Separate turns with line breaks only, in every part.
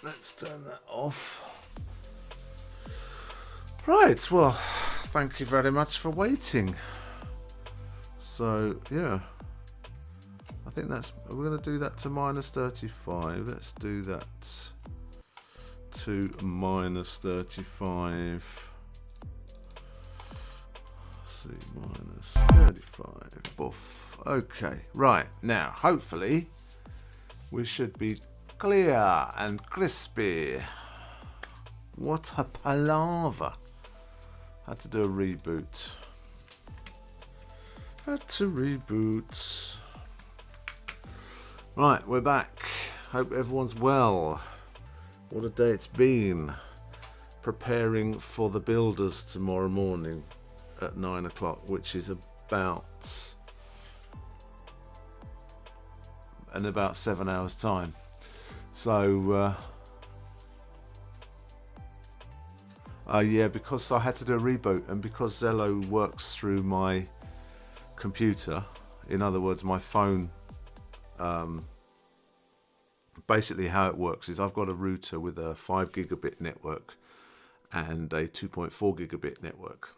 Let's turn that off. Right, well, thank you very much for waiting. So, yeah. I think we're going to do that to minus 35. Let's do that to minus 35. See, minus 35. Boof. Okay, right. Now, hopefully, we should be clear and crispy. What a palaver. Had to do a reboot. Right, we're back. Hope everyone's well. What a day it's been. Preparing for the builders tomorrow morning at 9 o'clock, which is in about 7 hours time. So yeah, because I had to do a reboot, and because Zello works through my computer, in other words my phone, basically how it works is I've got a router with a 5 gigabit network and a 2.4 gigabit network,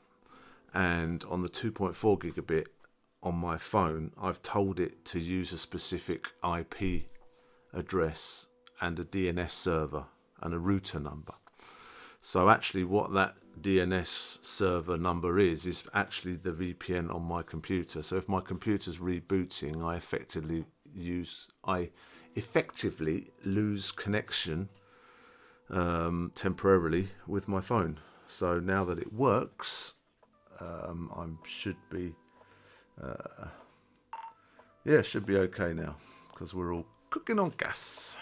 and on the 2.4 gigabit on my phone I've told it to use a specific IP address and a DNS server and a router number. So actually what that DNS server number is actually the VPN on my computer. So if my computer's rebooting, I effectively lose connection temporarily with my phone. So now that it works, I should be should be okay now, because we're all cooking on gas.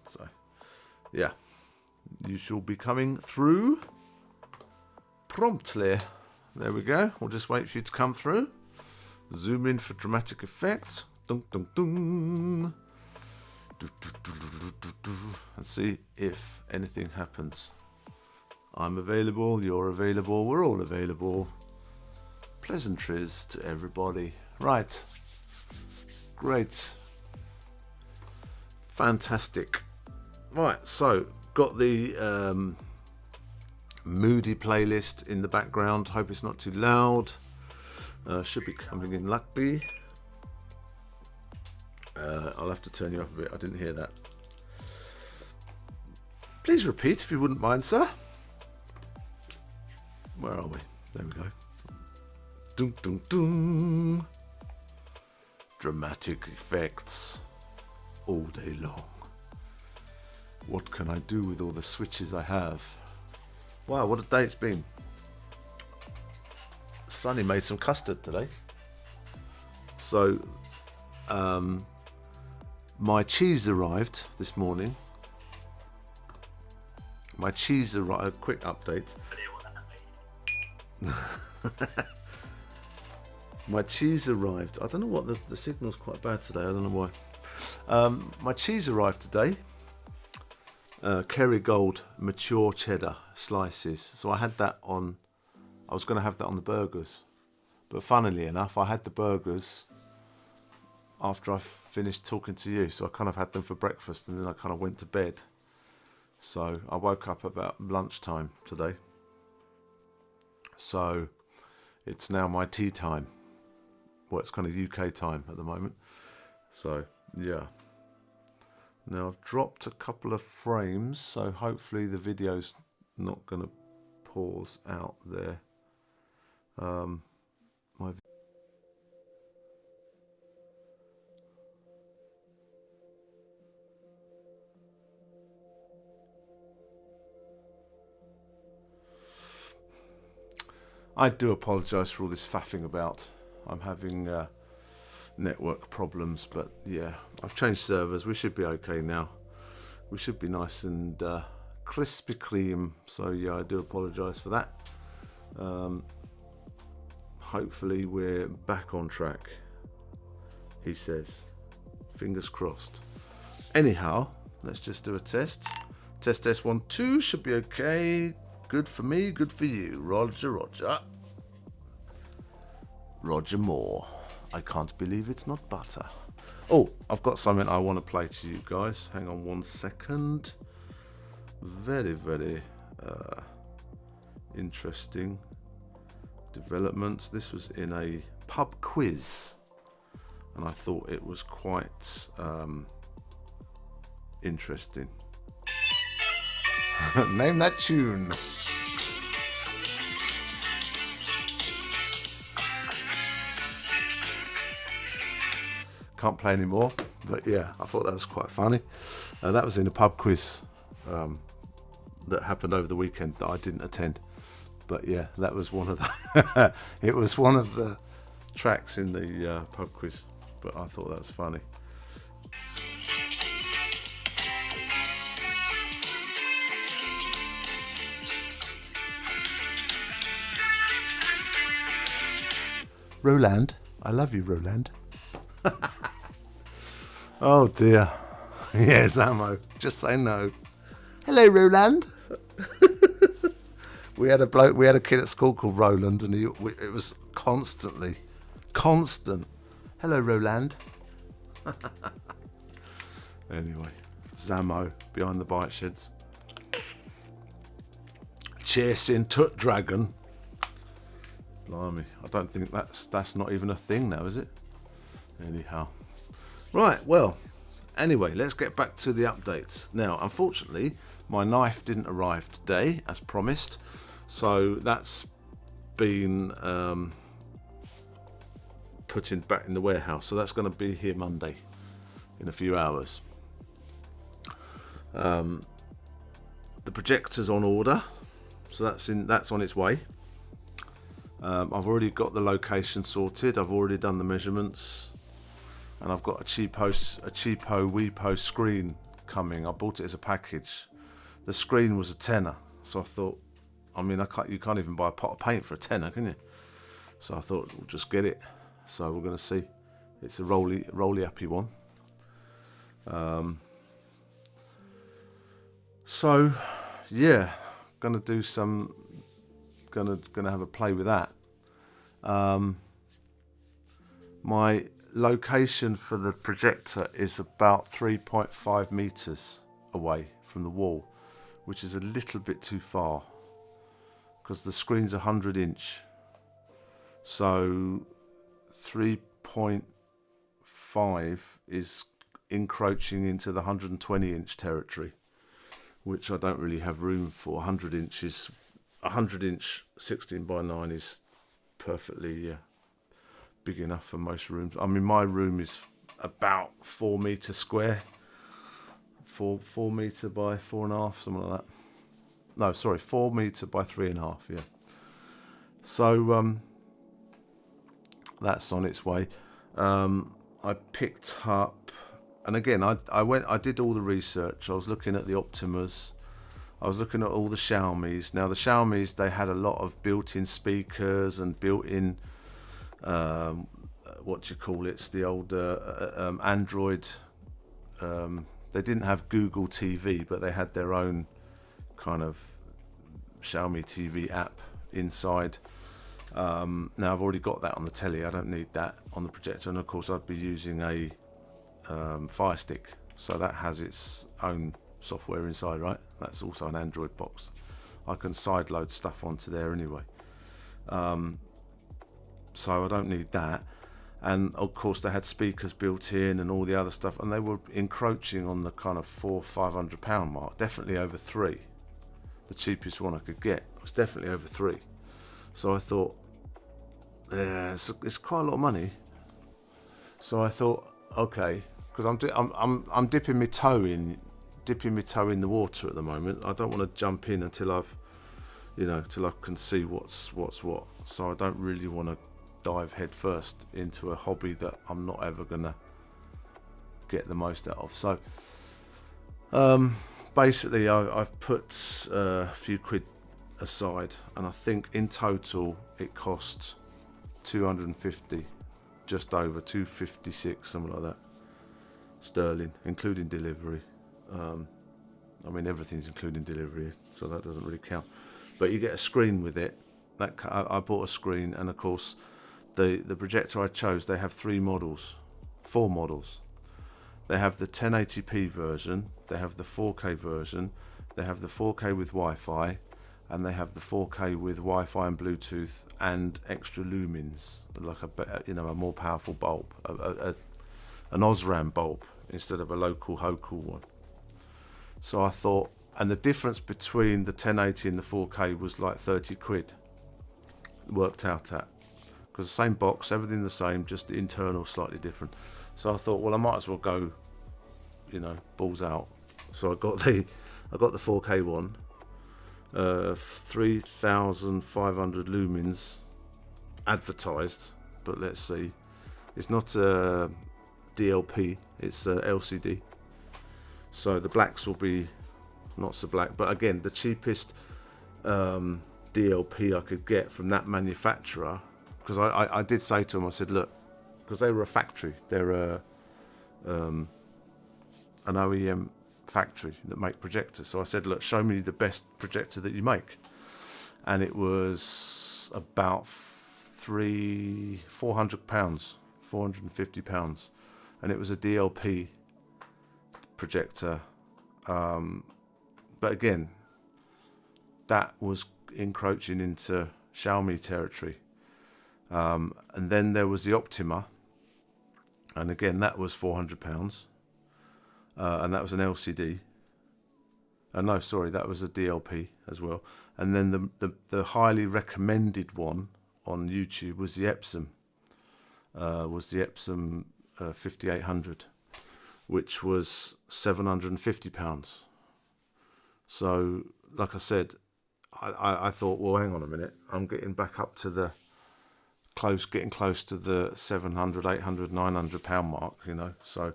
So yeah, you shall be coming through promptly. There we go. We'll just wait for you to come through. Zoom in for dramatic effect. Dun, dun, dun. And see if anything happens. I'm available, you're available, we're all available. Pleasantries to everybody. Right. Great. Fantastic. Right, so got the moody playlist in the background. Hope it's not too loud. Should be coming in lucky. I'll have to turn you up a bit. I didn't hear that. Please repeat if you wouldn't mind, sir. Where are we? There we go. Dun, dun, dun. Dramatic effects all day long. What can I do with all the switches I have? Wow, what a day it's been. Sonny made some custard today. So, my cheese arrived this morning. My cheese arrived. Quick update. My cheese arrived. I don't know what the signal's quite bad today. I don't know why. My cheese arrived today. Kerrygold mature cheddar slices. So I had that on. I was going to have that on the burgers, but funnily enough, I had the burgers after I finished talking to you. So I kind of had them for breakfast, and then I kind of went to bed. So I woke up about lunchtime today. So it's now my tea time. Well, it's kind of UK time at the moment. So yeah. Now I've dropped a couple of frames, so hopefully the video's not going to pause out there. I do apologise for all this faffing about. I'm having network problems, but yeah, I've changed servers. We should be okay now. We should be nice and crispy clean. So yeah, I do apologise for that. Hopefully we're back on track, he says. Fingers crossed. Anyhow, let's just do a test. Test 1 2 should be okay. Good for me, good for you. Roger, Roger. Roger Moore. I can't believe it's not butter. Oh, I've got something I want to play to you guys. Hang on 1 second. Very, very interesting developments. This was in a pub quiz, and I thought it was quite interesting. Name that tune. Can't play anymore, but yeah, I thought that was quite funny. That was in a pub quiz that happened over the weekend that I didn't attend. But yeah, that was one of the it was one of the tracks in the pub quiz, but I thought that was funny. Roland, I love you, Roland. Oh dear. Yes, Ammo. Just say no. Hello, Roland. We had a kid at school called Roland, and it was constant. Hello, Roland. Anyway, Zamo behind the bike sheds, chasing Tut Dragon. Blimey, I don't think that's not even a thing now, is it? Anyhow, right. Well, anyway, let's get back to the updates now. Unfortunately, my knife didn't arrive today as promised. So that's been put back in the warehouse. So that's going to be here Monday in a few hours. The projector's on order, so that's on its way. I've already got the location sorted. I've already done the measurements, and I've got a cheapo Weepo screen coming. I bought it as a package. The screen was a tenner, so I thought, you can't even buy a pot of paint for a tenner, can you? So I thought we'll just get it. So we're going to see. It's a rolly-uppy one. So yeah, gonna have a play with that. My location for the projector is about 3.5 meters away from the wall, which is a little bit too far because the screen's 100-inch. So 3.5 is encroaching into the 120-inch territory, which I don't really have room for. 100-inch 16:9 is perfectly big enough for most rooms. My room is about 4 meters square. 4 meter by 4.5, something like that. No, sorry, 4 meter by 3.5. Yeah. So that's on its way. I picked up, and again, I did all the research. I was looking at the Optimas. I was looking at all the Xiaomis. Now the Xiaomis, they had a lot of built-in speakers and built-in the old Android. They didn't have Google TV, but they had their own kind of Xiaomi TV app inside. Now I've already got that on the telly. I don't need that on the projector, and of course I'd be using a Fire Stick, so that has its own software inside, right? That's also an Android box. I can sideload stuff onto there anyway, so I don't need that. And of course they had speakers built in and all the other stuff, and they were encroaching on the kind of £400-500 mark, definitely over £3. The cheapest one I could get was definitely over £3. So I thought, yeah, it's quite a lot of money. So I thought, okay, because I'm dipping my toe in the water at the moment. I don't want to jump in until till I can see what's what. So I don't really want to dive head first into a hobby that I'm not ever gonna get the most out of. So basically, I've put a few quid aside, and I think in total it costs 250, just over 256, something like that, sterling, including delivery. Everything's including delivery, so that doesn't really count. But you get a screen with it. I bought a screen, and of course the projector I chose, they have 4 models. They have the 1080p version, they have the 4K version, they have the 4K with Wi-Fi, and they have the 4K with Wi-Fi and Bluetooth and extra lumens, like a more powerful bulb, an Osram bulb instead of a local Hokel one. So I thought, and the difference between the 1080 and the 4K was like 30 quid. Worked out at, because the same box, everything the same, just the internal slightly different. So I thought, well, I might as well go, balls out. So I got the 4K one, 3,500 lumens advertised, but let's see, it's not DLP, it's LCD. So the blacks will be not so black, but again, the cheapest DLP I could get from that manufacturer, because I did say to them, I said, look, because they were a factory, they're an OEM factory that make projectors. So I said, look, show me the best projector that you make. And it was about £400, £450, and it was a DLP projector. But again, that was encroaching into Xiaomi territory. And then there was the Optima, and again that was £400, and that was an LCD. No, sorry, that was a DLP as well. And then the highly recommended one on YouTube was the Epson, 5800, which was £750. So, like I said, I thought, well, hang on a minute, I'm getting back up to getting close to the 700, 800, 900 pound mark, So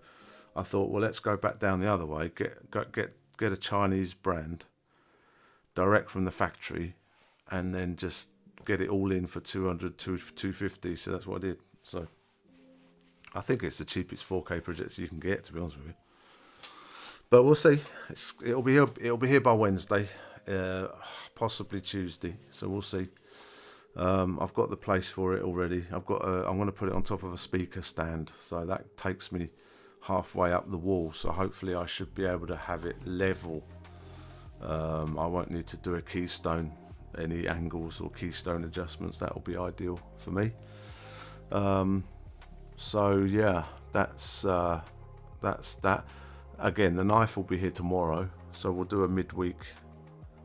I thought, well, let's go back down the other way, get a Chinese brand direct from the factory, and then just get it all in for 200, 250. So that's what I did. So I think it's the cheapest 4K projector you can get, to be honest with you. But we'll see. It'll be here by Wednesday, possibly Tuesday. So we'll see. I've got the place for it already. I'm going to put it on top of a speaker stand, so that takes me halfway up the wall. So hopefully I should be able to have it level. I won't need to do a keystone, any angles or keystone adjustments. That will be ideal for me. So yeah, that's that. Again, the knife will be here tomorrow, so we'll do a midweek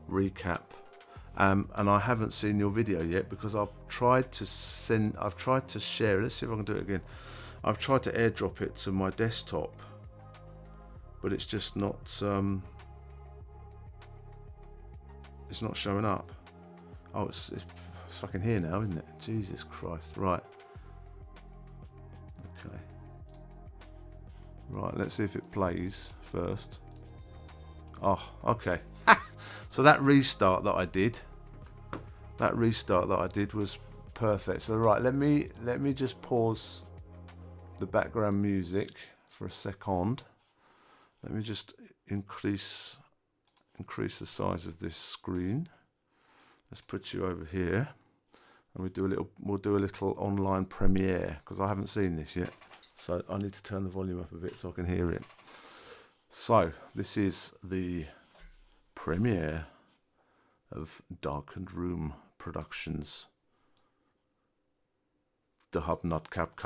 recap. And I haven't seen your video yet because I've tried to share it. Let's see if I can do it again. I've tried to airdrop it to my desktop, but it's just not it's not showing up. Oh, it's fucking here now, isn't it? Jesus Christ. Right. Okay. Right, let's see if it plays first. Oh, okay. So that restart that I did was perfect. So right, let me just pause the background music for a second. Let me just increase the size of this screen. Let's put you over here, and we'll do a little online premiere, because I haven't seen this yet. So I need to turn the volume up a bit so I can hear it. So this is the premiere of Darkened Room Productions. The Hub Nut Cap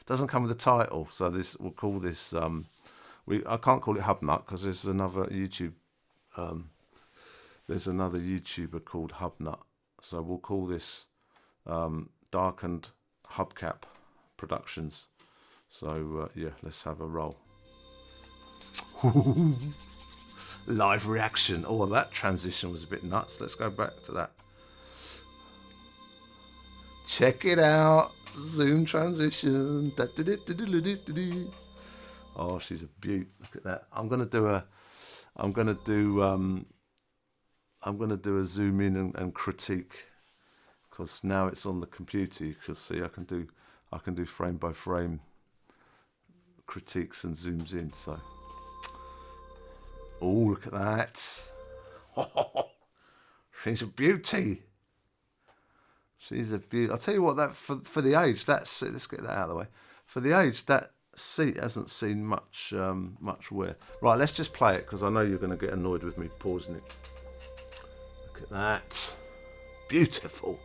doesn't come with a title, so we'll call this I can't call it Hub Nut because there's another YouTuber called Hub Nut, so we'll call this Darkened Hubcap Productions. So yeah, let's have a roll. Live reaction. Oh, that transition was a bit nuts. Let's go back to that. Check it out. Zoom transition. Oh, she's a beaut. Look at that. I'm gonna do a zoom in and critique, because now it's on the computer. You can see I can do frame by frame critiques and zooms in. So, oh, look at that. Oh, she's a beauty. She's a beauty. I'll tell you what, that for the age, let's get that out of the way. for the age, that seat hasn't seen much much wear. Right, let's just play it because I know you're going to get annoyed with me pausing it. Look at that. Beautiful.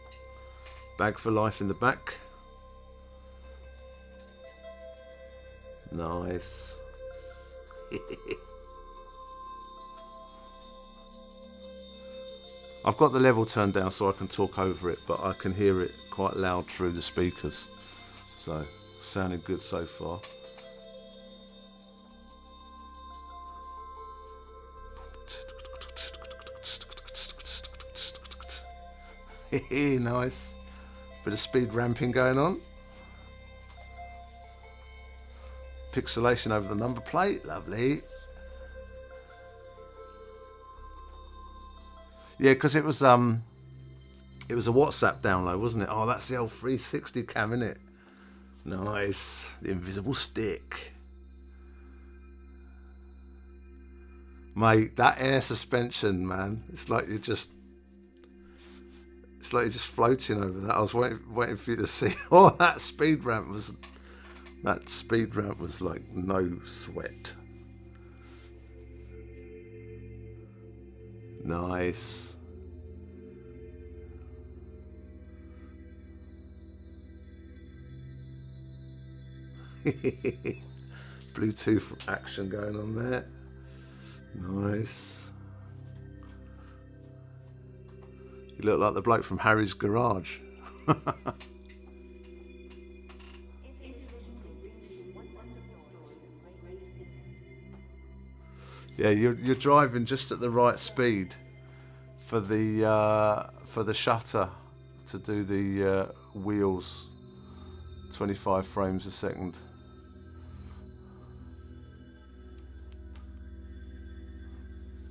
Bag for life in the back. Nice. I've got the level turned down so I can talk over it, but I can hear it quite loud through the speakers. So, sounding good so far. Nice. Bit of speed ramping going on. Pixelation over the number plate, lovely. Yeah, because it was a WhatsApp download, wasn't it? Oh, that's the old 360 cam, innit? Nice. The invisible stick. Mate, that air suspension, man. It's like you're just floating over that. I was waiting for you to see. Oh, that speed ramp was like no sweat. Nice. Bluetooth action going on there. Nice. You look like the bloke from Harry's Garage. Yeah, you're driving just at the right speed for the shutter to do the wheels 25 frames a second.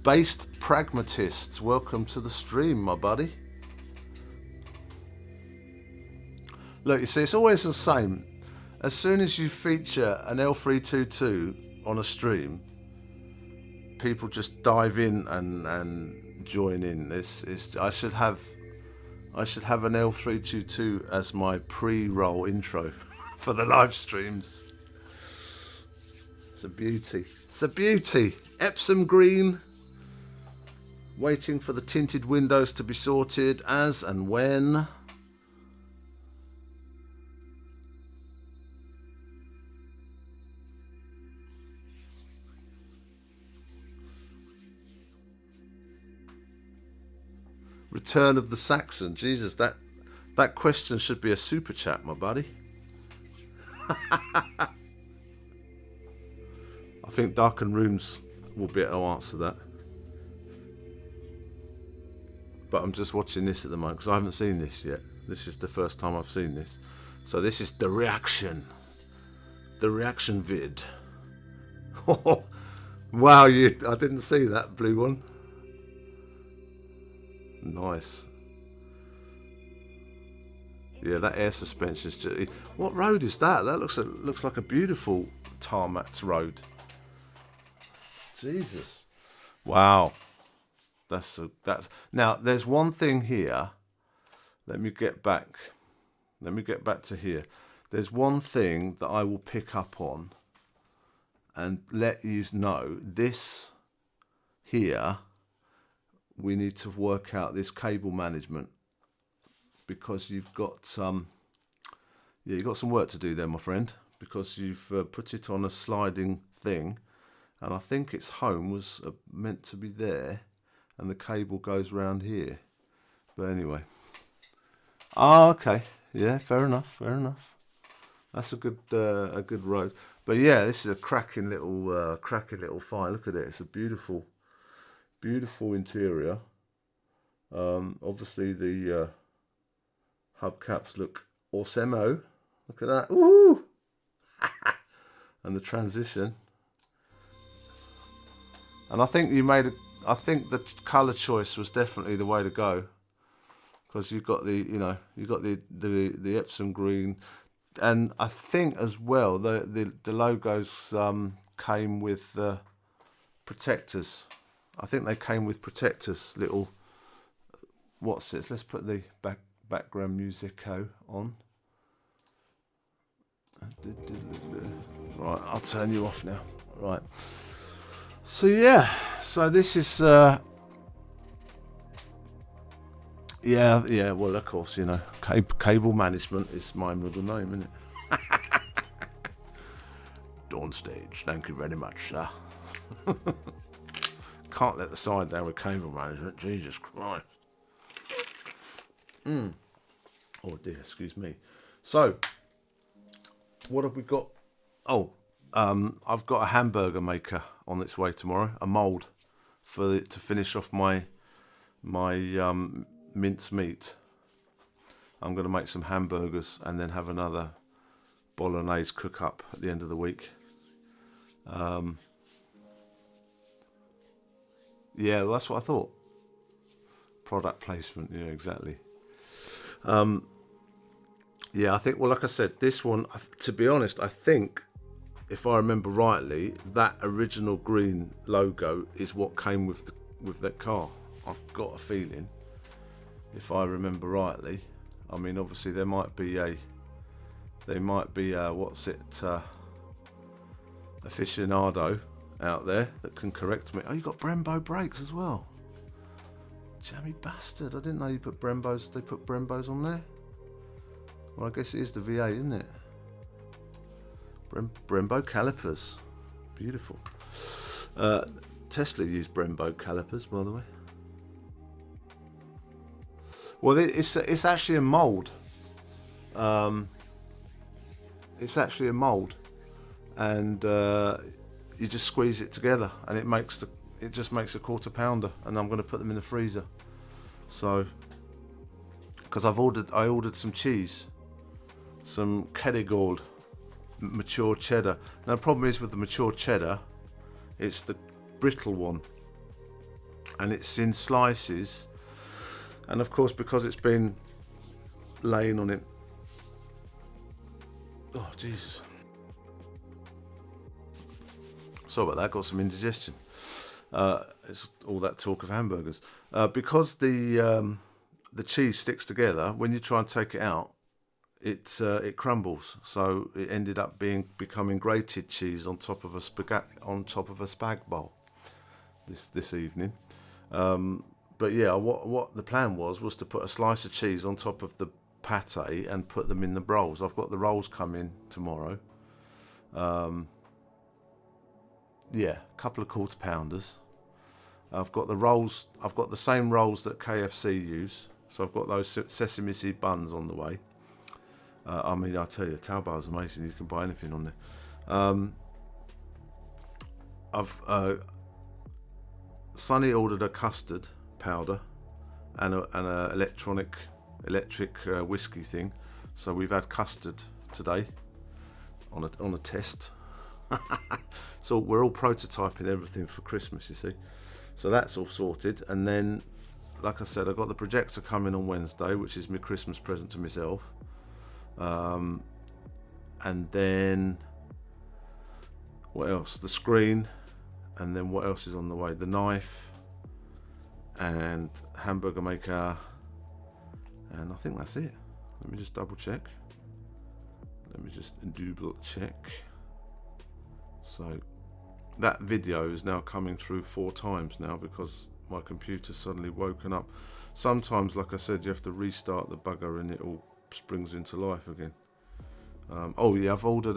Based pragmatists, welcome to the stream, my buddy. Look, you see, it's always the same. As soon as you feature an L322 on a stream, people just dive in and join in. I should have an L322 as my pre-roll intro for the live streams. It's a beauty. It's a beauty. Epsom green. Waiting for the tinted windows to be sorted as and when. Return of the Saxon. Jesus, that question should be a super chat, my buddy. I think Darkened Rooms will be able to answer that. But I'm just watching this at the moment because I haven't seen this yet. This is the first time I've seen this. So this is the reaction. The reaction vid. Wow, I didn't see that blue one. Nice. Yeah, that air suspension is just... What road is that? That looks like a beautiful tarmac road. Jesus. Wow. That's now. There's one thing here. Let me get back to here. There's one thing that I will pick up on and let you know. This here, we need to work out this cable management because you've got some work to do there, my friend, because you've put it on a sliding thing, and I think its home was meant to be there. And the cable goes round here. But anyway. Oh, okay. Yeah, fair enough. That's a good road. But yeah, this is a cracking little file. Look at it. It's a beautiful interior. Obviously the hubcaps look awesome-o. Look at that. Ooh! And the transition. And I think I think the colour choice was definitely the way to go, because you've got the Epsom green, and I think as well the logos came with protectors. I think they came with protectors. Little what's it? Let's put the background music on. Right, I'll turn you off now. Right. So yeah, so this is yeah. Well, of course, you know, cable management is my middle name, isn't it? Dawn Stage. Thank you very much, sir. Can't let the side down with cable management. Jesus Christ. Oh dear, excuse me. So, what have we got? Oh, I've got a hamburger maker on its way tomorrow. A mould to finish off my mince meat. I'm going to make some hamburgers and then have another bolognese cook up at the end of the week. Yeah, that's what I thought. Product placement, yeah, exactly. Yeah, I think, well, like I said, this one, to be honest, I think, if I remember rightly, that original green logo is what came with that car. I've got a feeling, if I remember rightly. I mean, obviously there might be a aficionado out there that can correct me. Oh, you got Brembo brakes as well. Jammy bastard! I didn't know you put Brembos. They put Brembos on there. Well, I guess it is the V8, isn't it? Brembo calipers, beautiful. Tesla used Brembo calipers, by the way. Well, it's actually a mould. It's actually a mould, and you just squeeze it together, and it just makes a quarter pounder. And I'm going to put them in the freezer. So, because I ordered some cheese, some Kerrygold mature cheddar. Now the problem is with the mature cheddar, it's the brittle one, and it's in slices. And of course, because it's been laying on it. Oh Jesus! Sorry about that. Got some indigestion. It's all that talk of hamburgers. Because the cheese sticks together, when you try and take it out, it crumbles. So it ended up becoming grated cheese on top of a spag bowl this evening. But yeah, what the plan was to put a slice of cheese on top of the pate and put them in the rolls. I've got the rolls coming tomorrow. Yeah, a couple of quarter pounders. I've got the rolls. I've got the same rolls that KFC use. So I've got those sesame seed buns on the way. I mean, I tell you, Taobao is amazing. You can buy anything on there. Sonny ordered a custard powder and a electric whiskey thing. So we've had custard today on a test. So we're all prototyping everything for Christmas, you see. So that's all sorted. And then, like I said, I've got the projector coming on Wednesday, which is my Christmas present to myself. And then what else? The screen. And then what else is on the way? The knife and hamburger maker. And I think that's it. Let me just double check. Let me just double check. So that video is now coming through 4 times now because my computer's suddenly woken up. Sometimes, like I said, you have to restart the bugger and it all springs into life again. Oh yeah, I've ordered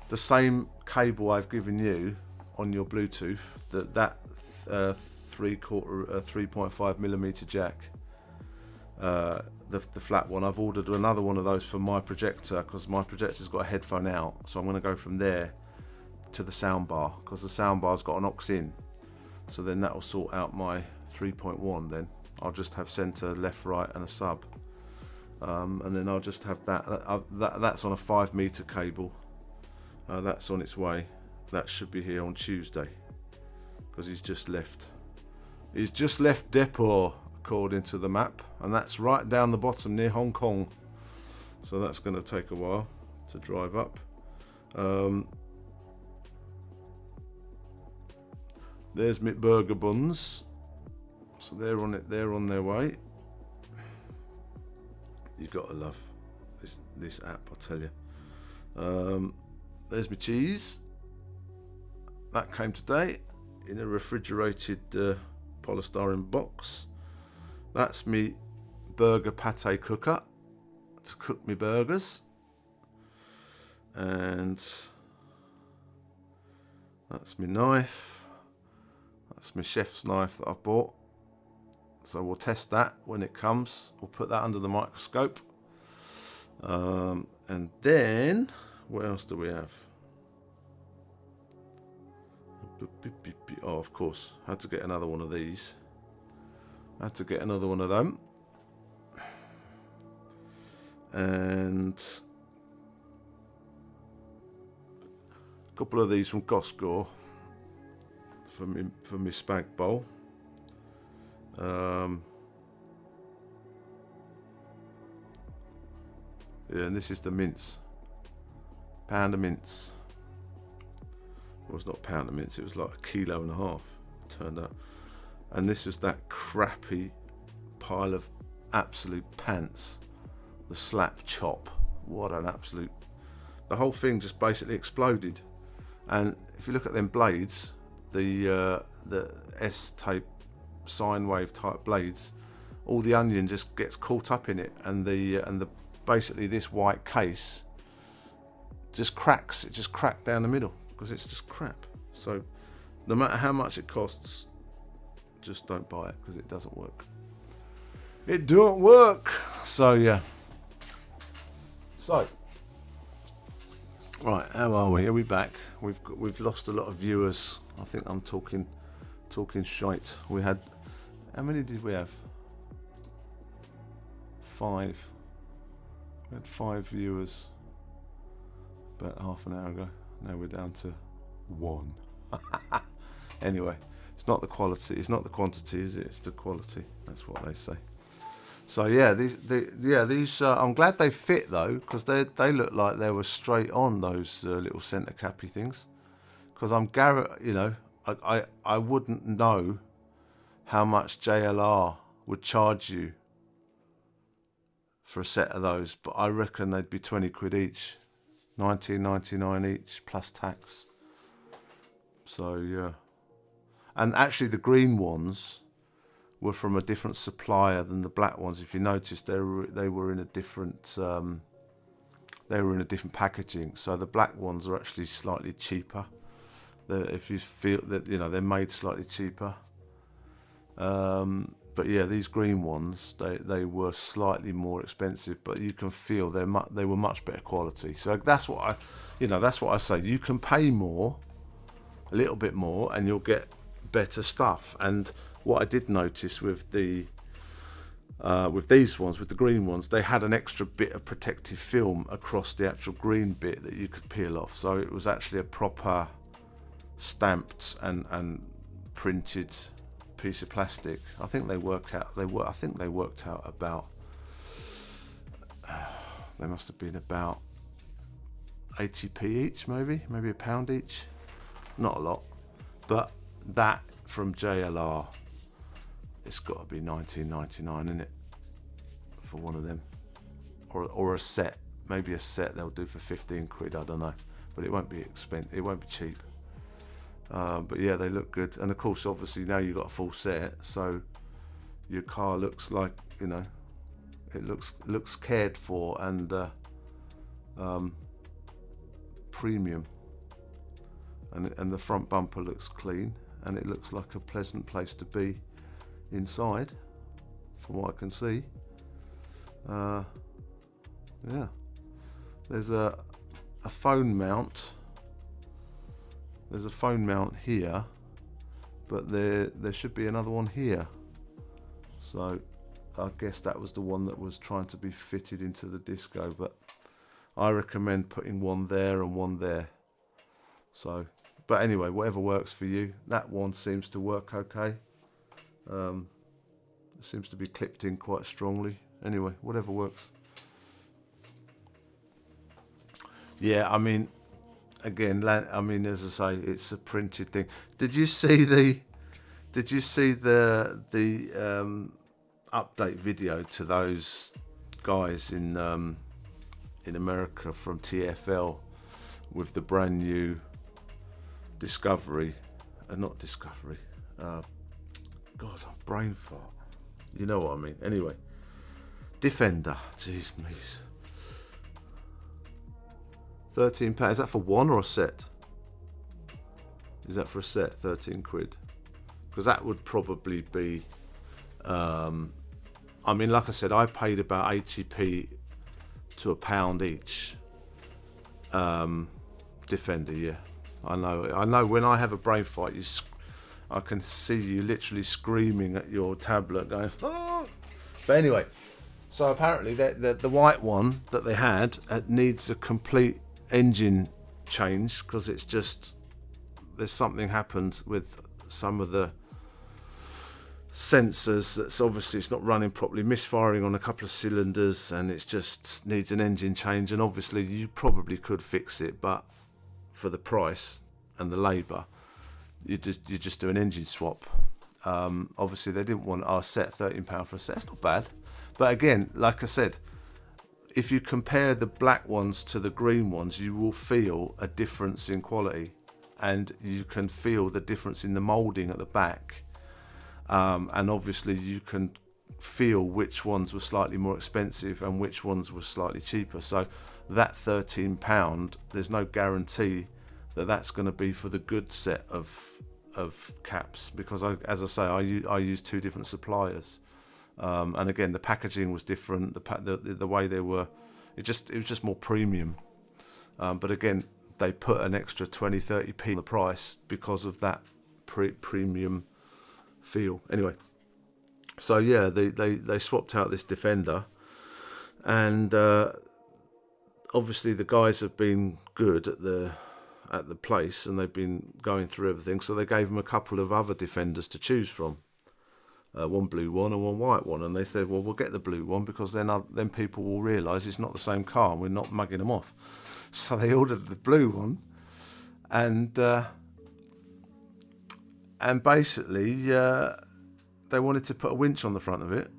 the same cable I've given you on your Bluetooth, that 3.5mm jack, the flat one. I've ordered another one of those for my projector because my projector's got a headphone out, so I'm going to go from there to the soundbar because the soundbar's got an aux in, so then that will sort out my 3.1. Then I'll just have center, left, right, and a sub, and then I'll just have that's on a 5-meter cable. That's on its way. That should be here on Tuesday because he's just left depot according to the map, and that's right down the bottom near Hong Kong, so that's going to take a while to drive up. There's my burger buns, so they're on their way. You gotta love this app, I tell you. There's my cheese. That came today in a refrigerated polystyrene box. That's me burger pate cooker to cook me burgers. And that's my knife. That's my chef's knife that I've bought. So we'll test that when it comes. We'll put that under the microscope. And then, what else do we have? Oh, of course, had to get another one of these. Had to get another one of them. And a couple of these from Costco for me spag bowl. Yeah, and this is the mince. Pound of mince. Well, it's not a pound of mince, it was like 1.5 kilos, it turned out. And this was that crappy pile of absolute pants. The slap chop. What an absolute... The whole thing just basically exploded. And if you look at them blades, the S-tape sine wave type blades, all the onion just gets caught up in it, and the basically this white case just cracks. It just cracked down the middle because it's just crap. So no matter how much it costs, just don't buy it because it doesn't work. It don't work. So yeah. So right, how are we? Are we back? We've lost a lot of viewers. I think I'm talking shite. We had, how many did we have? 5. We had 5 viewers about half an hour ago. Now we're down to 1. Anyway, it's not the quality, it's not the quantity, is it? It's the quality. That's what they say. So yeah, these I'm glad they fit though, because they look like they were straight on, those little centre cappy things. Because I wouldn't know how much JLR would charge you for a set of those, but I reckon they'd be 20 quid each, 19.99 each plus tax. So yeah, and actually the green ones were from a different supplier than the black ones. If you notice, they were in a different packaging. So the black ones are actually slightly cheaper. If you feel that, they're made slightly cheaper. But yeah, these green ones, they were slightly more expensive, but you can feel they were much better quality. So that's what I say. You can pay more, a little bit more, and you'll get better stuff. And what I did notice with these ones, with the green ones, they had an extra bit of protective film across the actual green bit that you could peel off. So it was actually a proper stamped and printed piece of plastic. I think they worked out about, they must have been about 80p each, maybe a pound each. Not a lot, but that from JLR, it's got to be 19.99, isn't it, for one of them, or a set. Maybe a set they'll do for 15 quid. I don't know, but it won't be expensive. It won't be cheap. But yeah, they look good, and of course, obviously now you've got a full set, so your car looks like, it looks cared for and premium, and the front bumper looks clean, and it looks like a pleasant place to be inside, from what I can see. Yeah, there's a phone mount. There's a phone mount here, but there should be another one here. So I guess that was the one that was trying to be fitted into the Disco, but I recommend putting one there and one there. So, but anyway, whatever works for you. That one seems to work okay. It seems to be clipped in quite strongly. Anyway, whatever works. Yeah, I mean, again, as I say, it's a printed thing. Did you see the update video to those guys in America from TFL with the brand new Discovery, not Discovery, God, brain fart. You know what I mean. Anyway, Defender. Jeez, me's. £13. Is that for one or a set? Is that for a set? 13 quid. Because that would probably be. I mean, like I said, I paid about 80p to £1 each. Defender, yeah. I know. When I have a brain fight, I can see you literally screaming at your tablet, going, "Oh!" But anyway, so apparently the white one that they had needs a complete engine change, because it's just, there's something happened with some of the sensors that's obviously it's not running properly, misfiring on a couple of cylinders, and it just needs an engine change. And obviously you probably could fix it, but for the price and the labour, you just do an engine swap. Obviously they didn't want our set, £13 for a set. That's not bad, but again, like I said, if you compare the black ones to the green ones, you will feel a difference in quality, and you can feel the difference in the moulding at the back. And obviously you can feel which ones were slightly more expensive and which ones were slightly cheaper. So that £13, there's no guarantee that that's going to be for the good set of caps, because as I say, I use two different suppliers, and again the packaging was different. The way they were, it was just more premium. But again, they put an extra 20-30p on the price because of that premium feel. Anyway, so yeah, they swapped out this Defender, and obviously the guys have been good at the place, and they've been going through everything, so they gave them a couple of other Defenders to choose from, one blue one and one white one, and they said, well, we'll get the blue one because then people will realise it's not the same car and we're not mugging them off. So they ordered the blue one, and basically they wanted to put a winch on the front of it,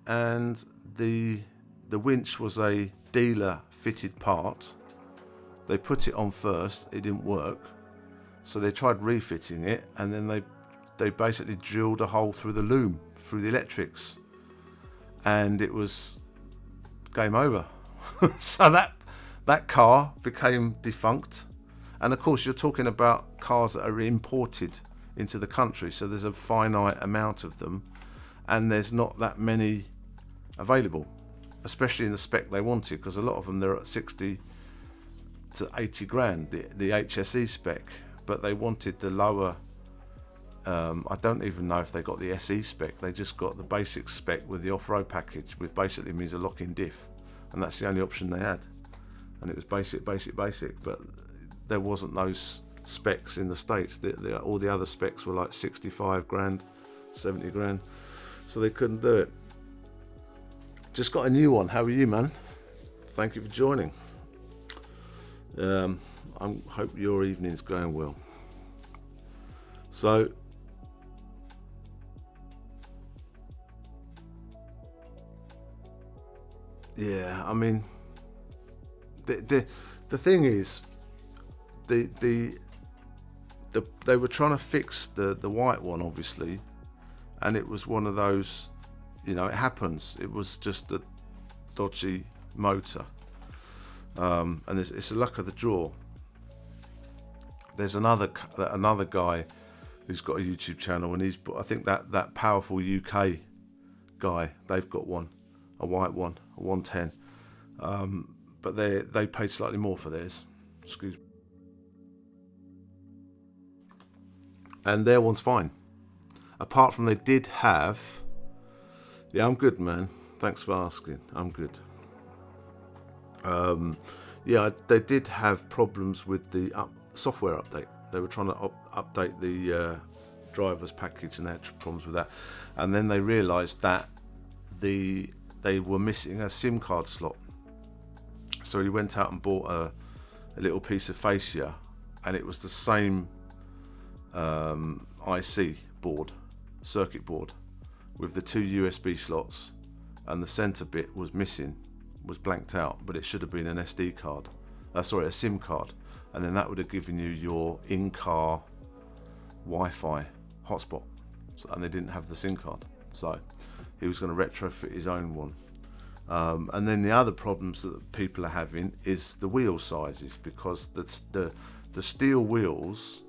and the winch was a dealer fitted part. They put it on first, it didn't work, so they tried refitting it, and then they basically drilled a hole through the loom, through the electrics, and it was game over. So that car became defunct. And of course you're talking about cars that are imported into the country, so there's a finite amount of them, and there's not that many available, especially in the spec they wanted, because a lot of them, they're at 60 to 80 grand, the HSE spec, but they wanted the lower, I don't even know if they got the SE spec. They just got the basic spec with the off-road package, which basically means a lock-in diff, and that's the only option they had, and it was basic, but there wasn't those specs in the States. All the other specs were like 65 grand, 70 grand, so they couldn't do it. Just got a new one. How are you, man? Thank you for joining. I hope your evening's going well. So yeah, I mean, the thing is, they were trying to fix the white one, obviously, and it was one of those, it happens. It was just a dodgy motor. And it's the luck of the draw. There's another guy who's got a YouTube channel, and I think that Powerful UK guy, they've got one, a white one, a 110, but they paid slightly more for theirs. Excuse me. And their one's fine. Apart from they did have, yeah, I'm good, man. Thanks for asking. I'm good. Yeah, they did have problems with the software update. They were trying to update the driver's package, and they had problems with that. And then they realised that they were missing a SIM card slot. So he went out and bought a little piece of fascia, and it was the same IC board, circuit board, with the two USB slots, and the centre bit was missing, was blanked out, but it should have been an SD card, a SIM card. and then that would have given you your in-car Wi-Fi hotspot. So, and they didn't have the SIM card, so he was going to retrofit his own one. And then the other problems that people are having is the wheel sizes, because the steel wheels,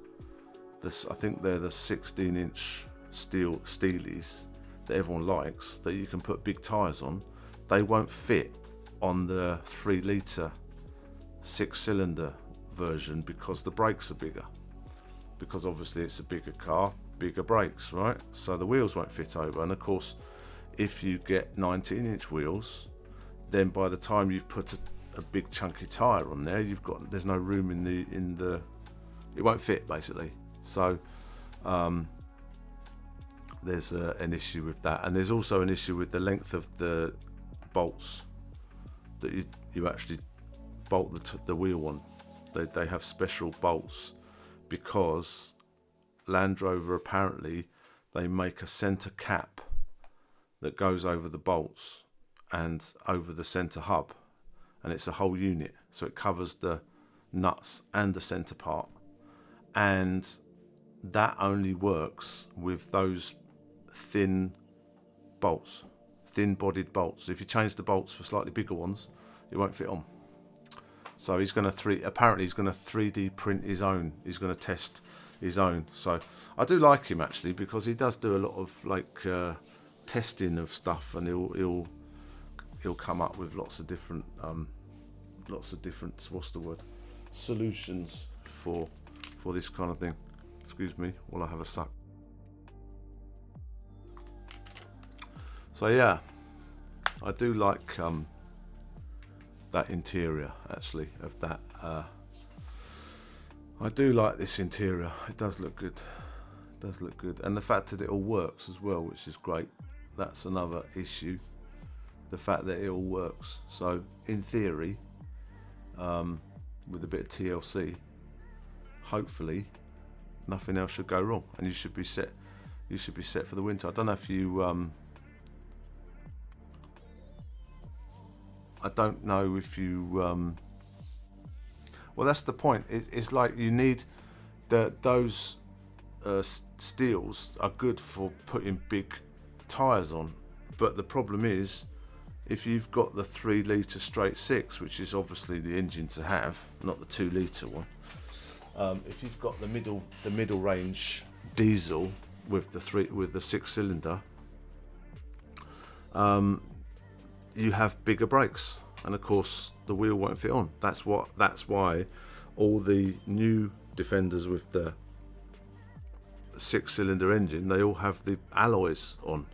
I think they're the 16-inch steelies that everyone likes, that you can put big tyres on. They won't fit on the 3-litre 6-cylinder version because the brakes are bigger. Because obviously it's a bigger car, bigger brakes, right? So the wheels won't fit over. And of course, if you get 19-inch wheels, then by the time you've put a big chunky tyre on there, there's no room in the it won't fit basically. So there's an issue with that, and there's also an issue with the length of the bolts that you actually bolt the wheel on. They have special bolts because Land Rover, apparently they make a centre cap that goes over the bolts and over the centre hub, and it's a whole unit, so it covers the nuts and the centre part, and that only works with those thin bolts, thin bodied bolts. If you change the bolts for slightly bigger ones, it won't fit on. So he's going to apparently he's going to 3D print his own. He's going to test his own. So I do like him actually, because he does do a lot of testing of stuff, and he'll come up with lots of different what's the word, solutions for this kind of thing. Excuse me while I have a suck. So yeah, I do like that interior actually of that. I do like this interior. It does look good. It does look good, and the fact that it all works as well, which is great. That's another issue. The fact that it all works. So in theory, with a bit of TLC, hopefully nothing else should go wrong, and you should be set. You should be set for the winter. I don't know if you. I don't know if you. Well, that's the point. It's like you need those steels are good for putting big tyres on, but the problem is, if you've got the 3-litre straight 6, which is obviously the engine to have, not the 2-litre one. If you've got the middle range diesel with the 6-cylinder, you have bigger brakes, and of course the wheel won't fit on. That's why all the new Defenders with the 6-cylinder engine, they all have the alloys on,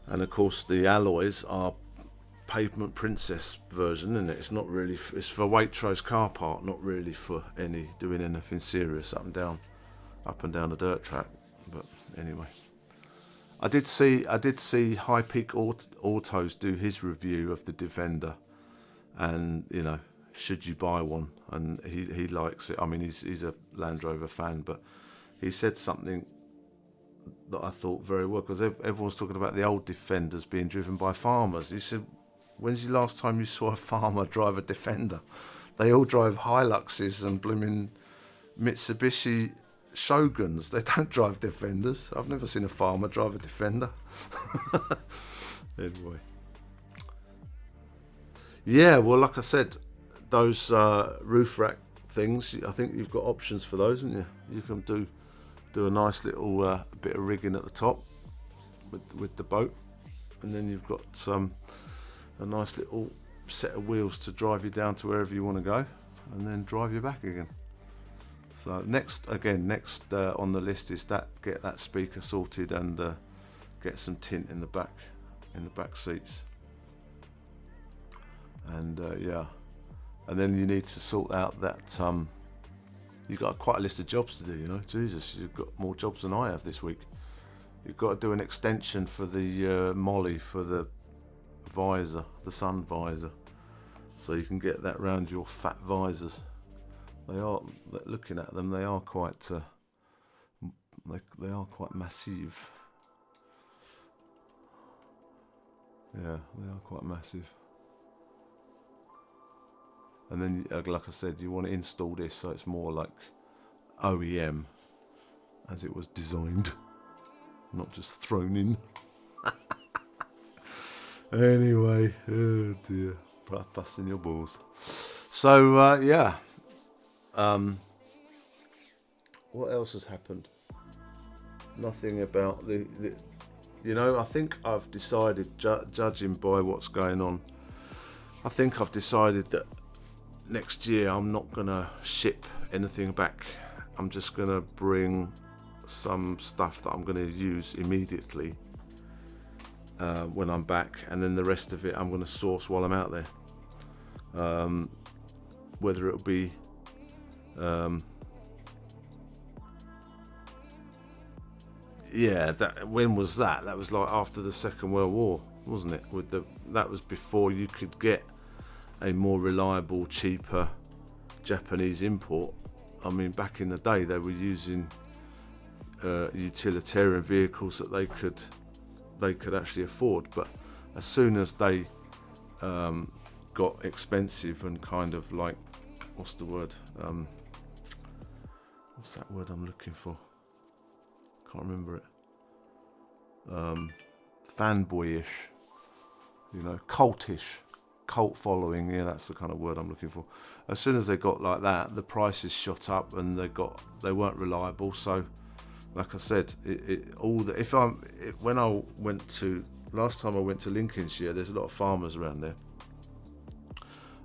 and of course the alloys are Pavement Princess version, and it's not really it's for Waitrose car park, not really for doing anything serious up and down the dirt track. But anyway, I did see High Peak Autos do his review of the Defender, and should you buy one, and he likes it. I mean, he's a Land Rover fan, but he said something that I thought very well, because everyone's talking about the old Defenders being driven by farmers. He said, when's the last time you saw a farmer drive a Defender? They all drive Hiluxes and blooming Mitsubishi Shoguns. They don't drive Defenders. I've never seen a farmer drive a Defender. Anyway. Yeah, well, like I said, those roof rack things, I think you've got options for those, haven't you? You can do a nice little bit of rigging at the top with the boat, and then you've got a nice little set of wheels to drive you down to wherever you want to go, and then drive you back again. So next on the list is get that speaker sorted, and get some tint in the back seats, and yeah, and then you need to sort out that you've got quite a list of jobs to do. Jesus, you've got more jobs than I have this week. You've got to do an extension for the Molly for the visor, the sun visor, so you can get that round your fat visors. They are, looking at them, they are quite massive. Yeah, they are quite massive. and then like I said, you want to install this so it's more like OEM as it was designed, not just thrown in. Anyway, oh dear, busting your balls. So yeah, what else has happened? Nothing about the you know, I think I've decided, judging by what's going on, I think I've decided that next year I'm not gonna ship anything back. I'm just gonna bring some stuff that I'm gonna use immediately when I'm back, and then the rest of it I'm going to source while I'm out there. Whether it'll be when was that? That was like after the Second World War, wasn't it? That was before you could get a more reliable, cheaper Japanese import. I mean, back in the day they were using utilitarian vehicles that they could actually afford, but as soon as they got expensive and kind of like, what's the word? What's that word I'm looking for? Can't remember it. Fanboyish, you know, cultish, cult following. Yeah, that's the kind of word I'm looking for. As soon as they got like that, the prices shot up and they weren't reliable. So, like I said, last time I went to Lincolnshire, there's a lot of farmers around there,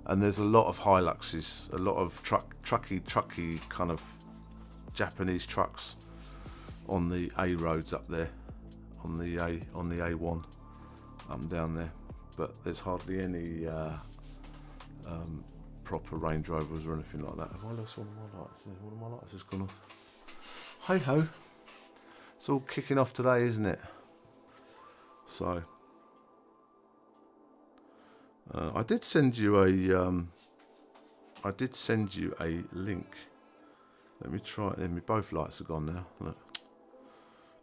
and there's a lot of Hiluxes, a lot of trucky kind of Japanese trucks on the A roads up there, on the A1 down there, but there's hardly any proper Range Rovers or anything like that. Have I lost one of my lights? One of my lights has gone off. Hey ho. It's all kicking off today, isn't it? So, I did send you a link. Let me try it. Then both lights are gone now. Look,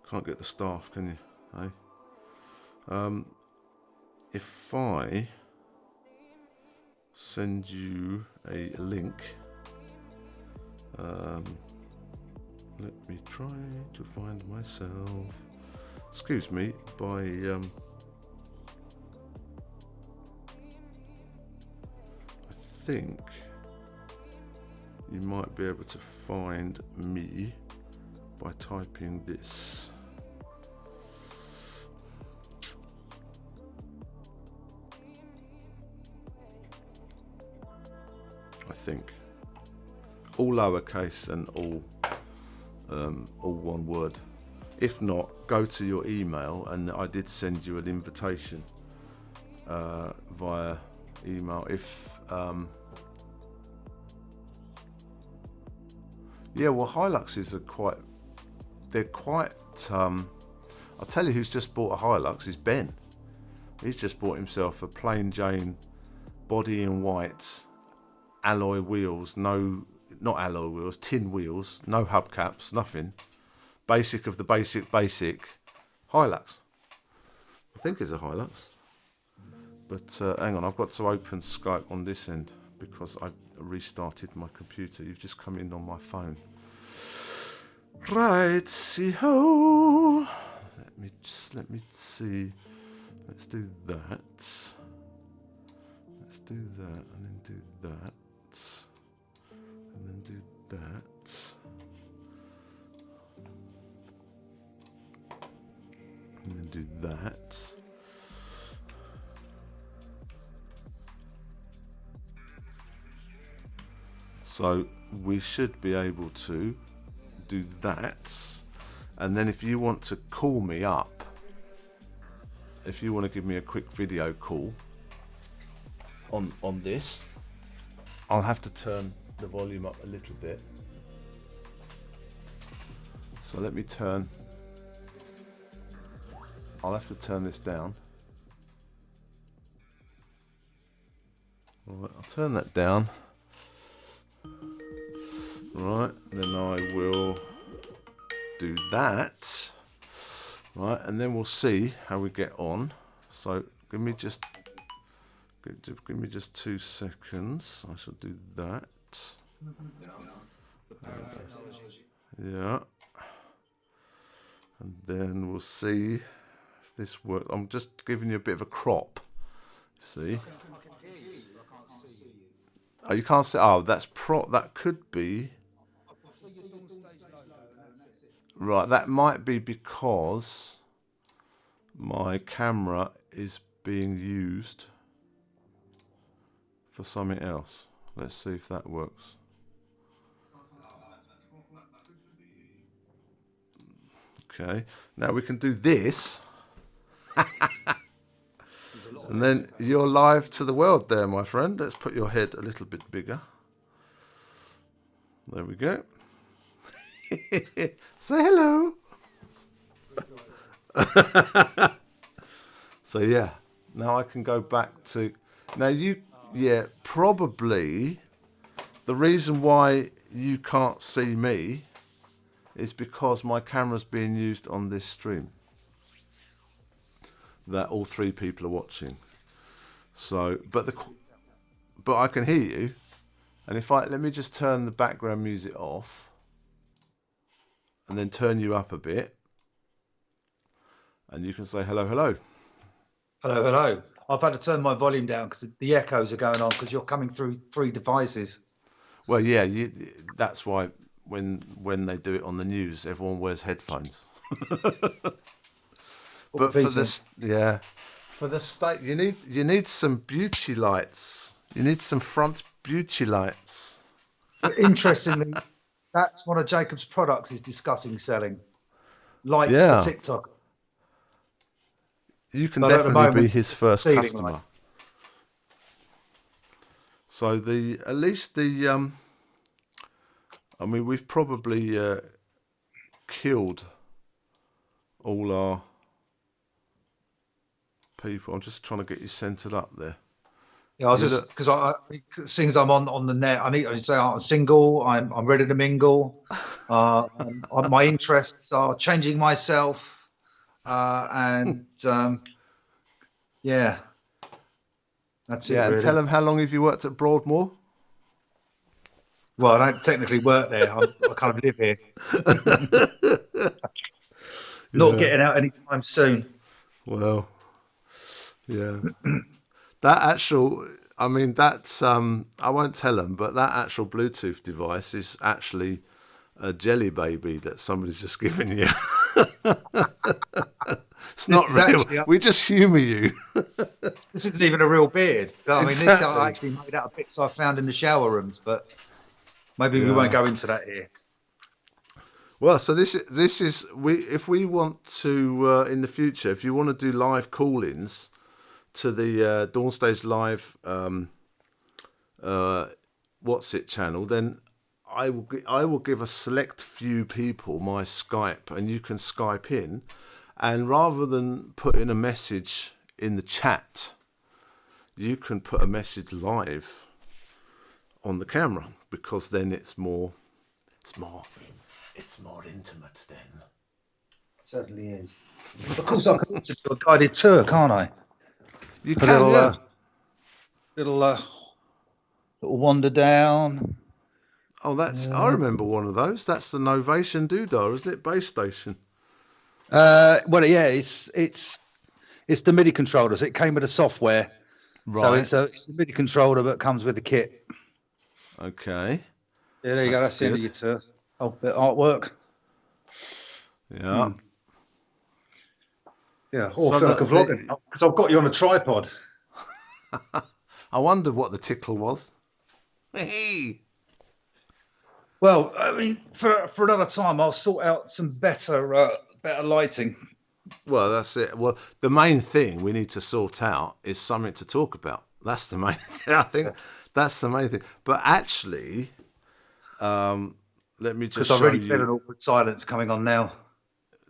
can't get the staff, can you? Hey, if I send you a link, let me try to find myself. Excuse me, by I think you might be able to find me by typing this. I think all lowercase and all one word. If not, go to your email, and I did send you an invitation via email. If Hiluxes are quite. I'll tell you who's just bought a Hilux is Ben. He's just bought himself a plain Jane body in white, alloy wheels, not alloy wheels, tin wheels, no hubcaps, nothing. Basic of the basic Hilux. I think it's a Hilux. But hang on, I've got to open Skype on this end because I restarted my computer. You've just come in on my phone. Right, see ho. Let me see. Let's do that. Let's do that, and then do that, and then do that, and then do that. So we should be able to do that, and then if you want to call me up, if you want to give me a quick video call on this, I'll have to turn the volume up a little bit. So let me I'll have to turn this down. Alright, I'll turn that down. Right, then I will do that. Right, and then we'll see how we get on. So give me Give me just 2 seconds. I shall do that. Yeah. And then we'll see if this works. I'm just giving you a bit of a crop. See? Oh, you can't see. Oh, that could be. Right, that might be because my camera is being used for something else. Let's see if that works. Okay, now we can do this. And then you're live to the world there, my friend. Let's put your head a little bit bigger. There we go. Say hello. So yeah, now I can go back to, probably the reason why you can't see me is because my camera's being used on this stream that all 3 people are watching. So, but I can hear you, and let me just turn the background music off, and then turn you up a bit, and you can say hello, hello.
Hello, hello. I've had to turn my volume down because the echoes are going on because you're coming through 3 devices.
Well, yeah, that's why when they do it on the news, everyone wears headphones. But for this, for the state, you need some beauty lights. You need some front beauty lights.
Interestingly, that's one of Jacob's products is discussing selling lights for TikTok.
You can definitely be his first customer. Light. So at least I mean, we've probably killed all our people. I'm just trying to get you centered up there.
Yeah, I was just because since I'm on the net, I need to say I'm single. I'm ready to mingle. My interests are changing myself. Yeah, that's it.
Yeah,
really.
And tell them how long have you worked at Broadmoor?
Well, I don't technically work there. I kind of live here. Not getting out anytime soon.
Well, yeah. That actual, I mean, that's I won't tell them, but that actual Bluetooth device is actually a jelly baby that somebody's just given you. It's not real. We just humour you.
This isn't even a real beard. I mean, this I actually made out of bits I found in the shower rooms, but maybe we won't go into that here.
Well, so this is if we want to in the future, if you want to do live call-ins to the Dawn Stage Live What's It channel, then I will give a select few people my Skype, and you can Skype in, and rather than putting a message in the chat, you can put a message live on the camera, because then it's more intimate then.
It certainly is. Of course, I can also do a guided tour, can't I?
You can,
little wander down.
Oh, I remember one of those. That's the Novation Doodah, isn't it? Base station.
Well, yeah, it's the MIDI controllers. It came with the software,
right?
So it's the MIDI controller that comes with the kit.
Okay.
Yeah, there you go. That's the end of your tour. Oh, bit of artwork.
Yeah.
Yeah. Or I feel like a vlogging because I've got you on a tripod.
I wondered what the tickle was. Hey.
Well, I mean, for another time, I'll sort out some better lighting.
Well, that's it. Well, the main thing we need to sort out is something to talk about. That's the main thing. I think that's the main thing. But actually, let me just show you. Because I already feel an awkward silence coming on now.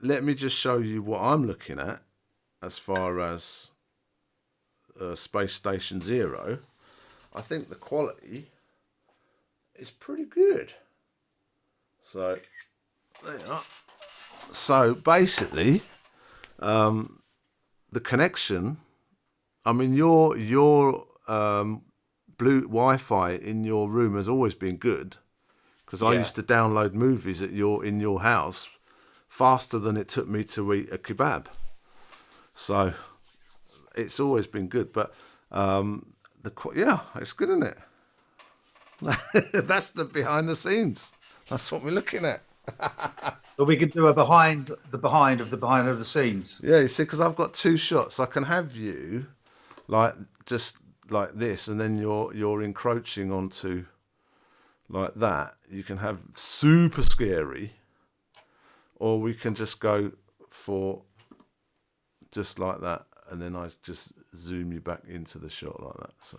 Let me just show you what I'm looking at as far as Space Station Zero. I think the quality is pretty good. So there you are. So basically, the connection. I mean, your blue Wi-Fi in your room has always been good, because I used to download movies in your house faster than it took me to eat a kebab. So it's always been good. But it's good, isn't it? That's the behind the scenes. That's what we're looking at.
So we could do a behind of the scenes.
Yeah, you see, because I've got two shots. I can have you like just like this, and then you're encroaching onto like that. You can have super scary, or we can just go for just like that, and then I just zoom you back into the shot like that. So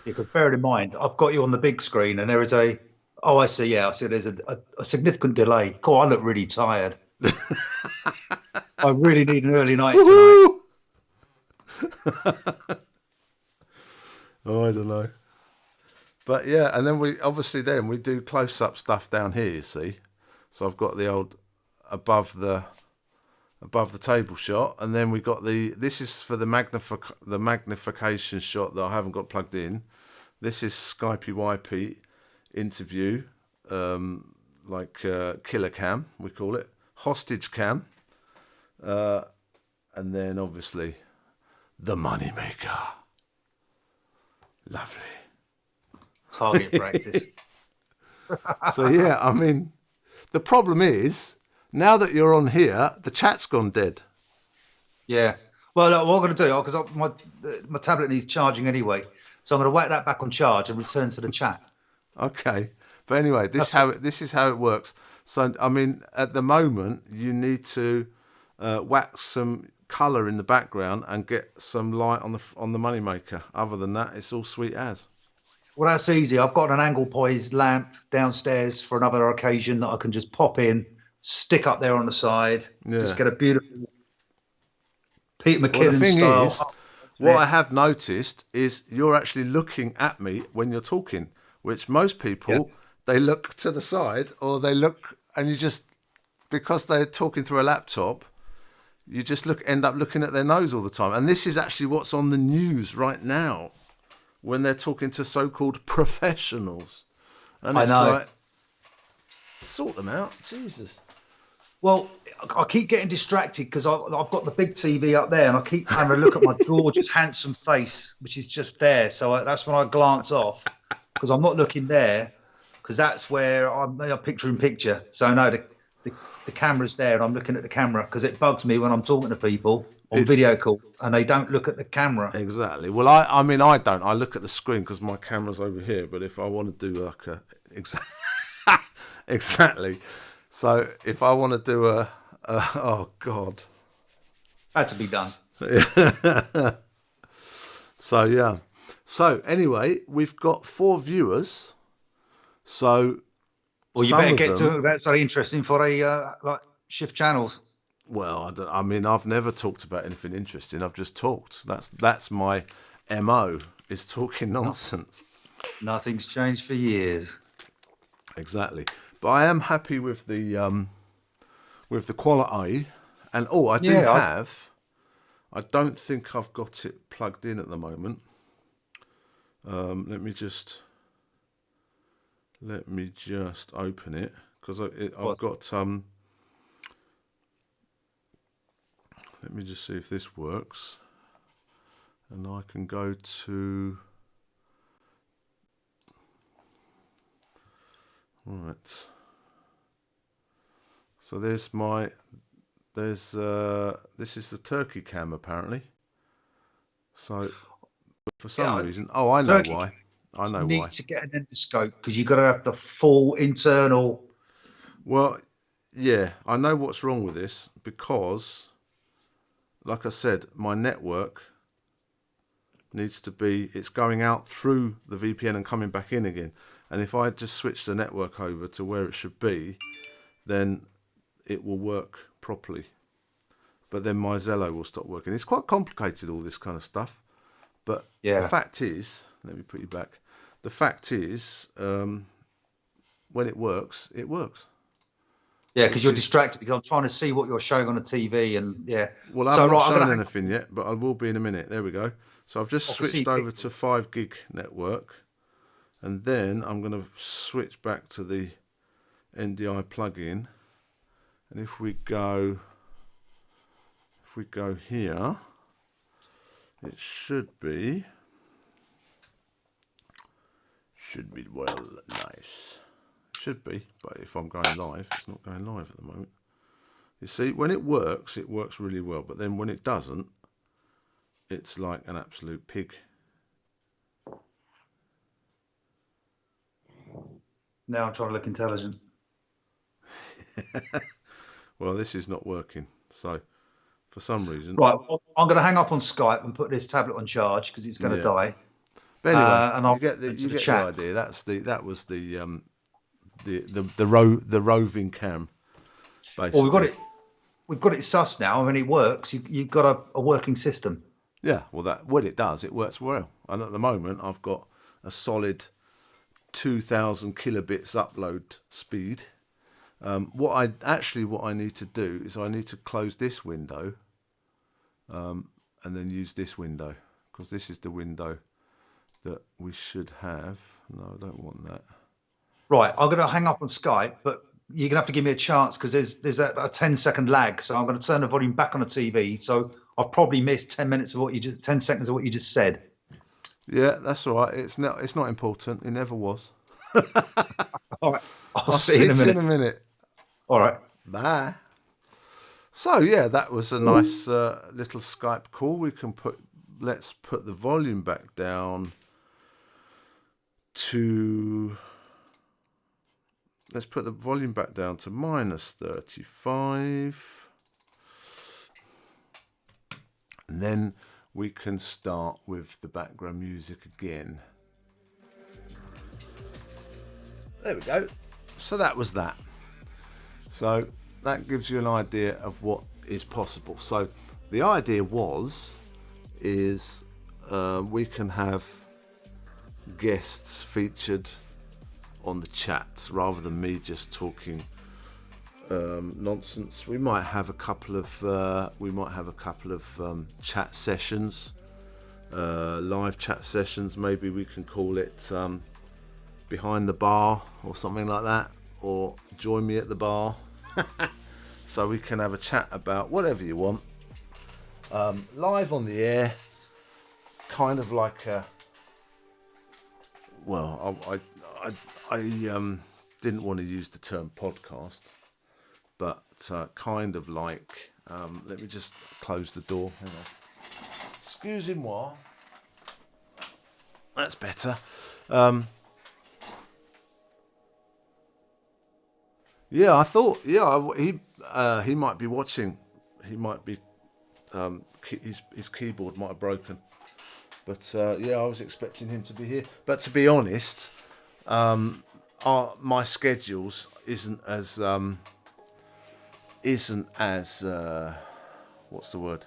You could bear in mind, I've got you on the big screen, and there is a. Oh, I see. Yeah, I see. There's a significant delay. Cool. I look really tired. I really need an early night tonight.
Oh, I don't know. But yeah, and then we do close-up stuff down here, you see. So I've got the old above the table shot, and then we got this is for the magnification shot that I haven't got plugged in. This is Skypey Wipey interview, killer cam, we call it, hostage cam, and then obviously the money maker. Lovely.
Target practice.
So yeah, I mean, the problem is now that you're on here, the chat's gone dead.
Yeah. Well, what I'm going to do, because my tablet needs charging anyway, so I'm going to whack that back on charge and return to the chat.
Okay. But anyway, this is how it works. So I mean, at the moment, you need to whack some colour in the background and get some light on the moneymaker. Other than that, it's all sweet as.
Well, that's easy. I've got an angle poised lamp downstairs for another occasion that I can just pop in, stick up there on the side, just get a beautiful Peter McKinnon style.
What I have noticed is you're actually looking at me when you're talking, which most people, they look to the side, or they look, and you just, because they're talking through a laptop, you just end up looking at their nose all the time. And this is actually what's on the news right now when they're talking to so-called professionals. And it's like, sort them out, Jesus.
Well, I keep getting distracted because I've got the big TV up there, and I keep having a look at my gorgeous, handsome face, which is just there. So that's when I glance off, because I'm not looking there, because that's where I'm picture in picture. So no, the camera's there, and I'm looking at the camera, because it bugs me when I'm talking to people on video call and they don't look at the camera.
Exactly. Well, I mean, I don't. I look at the screen because my camera's over here. But if I want to do like exactly. So if I want to do oh God,
had to be done.
So yeah. So anyway, we've got 4 viewers. So
well, you better get to that's very interesting for a like shift channels.
Well, I mean, I've never talked about anything interesting. I've just talked. That's my MO, is talking nonsense.
Nothing's changed for years.
Exactly. But I am happy with the quality, and I don't think I've got it plugged in at the moment. Let me just open it, because I've got let me just see if this works, and I can go to. Right. So this is the turkey cam apparently. So for some reason, I know why. You need to get an endoscope, because you've got to have the full internal. Well, yeah, I know what's wrong with this, because, like I said, my network needs to be, it's going out through the VPN and coming back in again. And if I just switch the network over to where it should be, then it will work properly. But then my Zello will stop working. It's quite complicated, all this kind of stuff. But the fact is, let me put you back. The fact is, when it works, it works.
Yeah, because you're distracted, because I'm trying to see what you're showing on the TV, and
Well, I'm not showing anything yet, but I will be in a minute. There we go. So I've just
Obviously,
switched over to 5 gig network, and then I'm going to switch back to the NDI plugin. And if we go here, it should be well nice. Should be, but if I'm going live, it's not going live at the moment. You see, when it works really well, but then when it doesn't, it's like an absolute pig.
Now I'm trying to look intelligent.
Well, this is not working. So, for some reason...
Right, well, I'm going to hang up on Skype and put this tablet on charge because it's going to die.
But anyway,
and I'll
you get the idea. That was the roving cam. Basically.
Well, we've got it sussed now. I mean, it works. You've got a working system.
Yeah, well, what it does, it works well. And at the moment, I've got a solid 2,000 kilobits upload speed. What I need to do is I need to close this window, and then use this window, because this is the window that we should have. No, I don't want that.
Right, I'm going to hang up on Skype, but you're going to have to give me a chance because there's a 10-second lag. So I'm going to turn the volume back on the TV. So I've probably missed 10 seconds of what you just said.
Yeah, that's all right. It's not important. It never was.
All right, I'll see you in a minute. All right,
bye. So yeah, that was a nice little Skype call. Let's put the volume back down to. Let's put the volume back down to -35. And then we can start with the background music again. There we go. So that was that. So that gives you an idea of what is possible. So the idea is we can have guests featured on the chat rather than me just talking nonsense. We might have a couple of chat sessions, live chat sessions. Maybe we can call it behind the bar or something like that, or join me at the bar. So we can have a chat about whatever you want, live on the air, kind of like a. Well, I didn't want to use the term podcast, but kind of like, let me just close the door. Hang on. Excusez-moi. That's better. Yeah, I thought, he might be watching. He might be, his keyboard might have broken. But I was expecting him to be here. But to be honest, my schedules isn't as what's the word?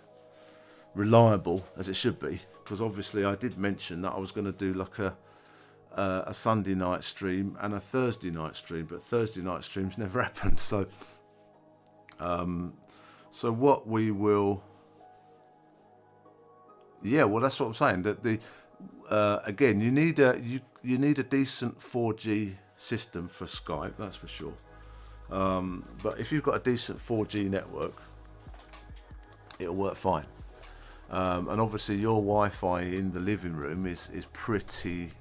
Reliable as it should be. Because obviously I did mention that I was going to do like a Sunday night stream and a Thursday night stream, but Thursday night streams never happened. So, what we will. Yeah, well, that's what I'm saying. That again, you need a decent 4G system for Skype, that's for sure. But if you've got a decent 4G network, it'll work fine. And obviously, your Wi-Fi in the living room is pretty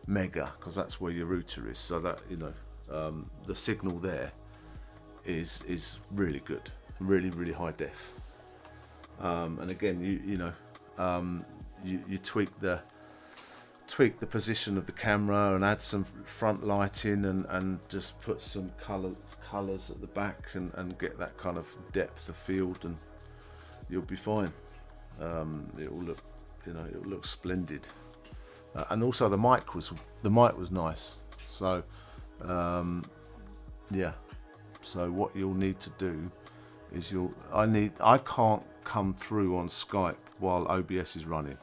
mega, because that's where your router is. So that the signal there is really good, really high def. And again, you tweak the position of the camera and add some front lighting and just put some colors at the back and get that kind of depth of field, and you'll be fine. It will look splendid. And also the mic was nice. So so what you'll need to do is I can't come through on Skype while OBS is running,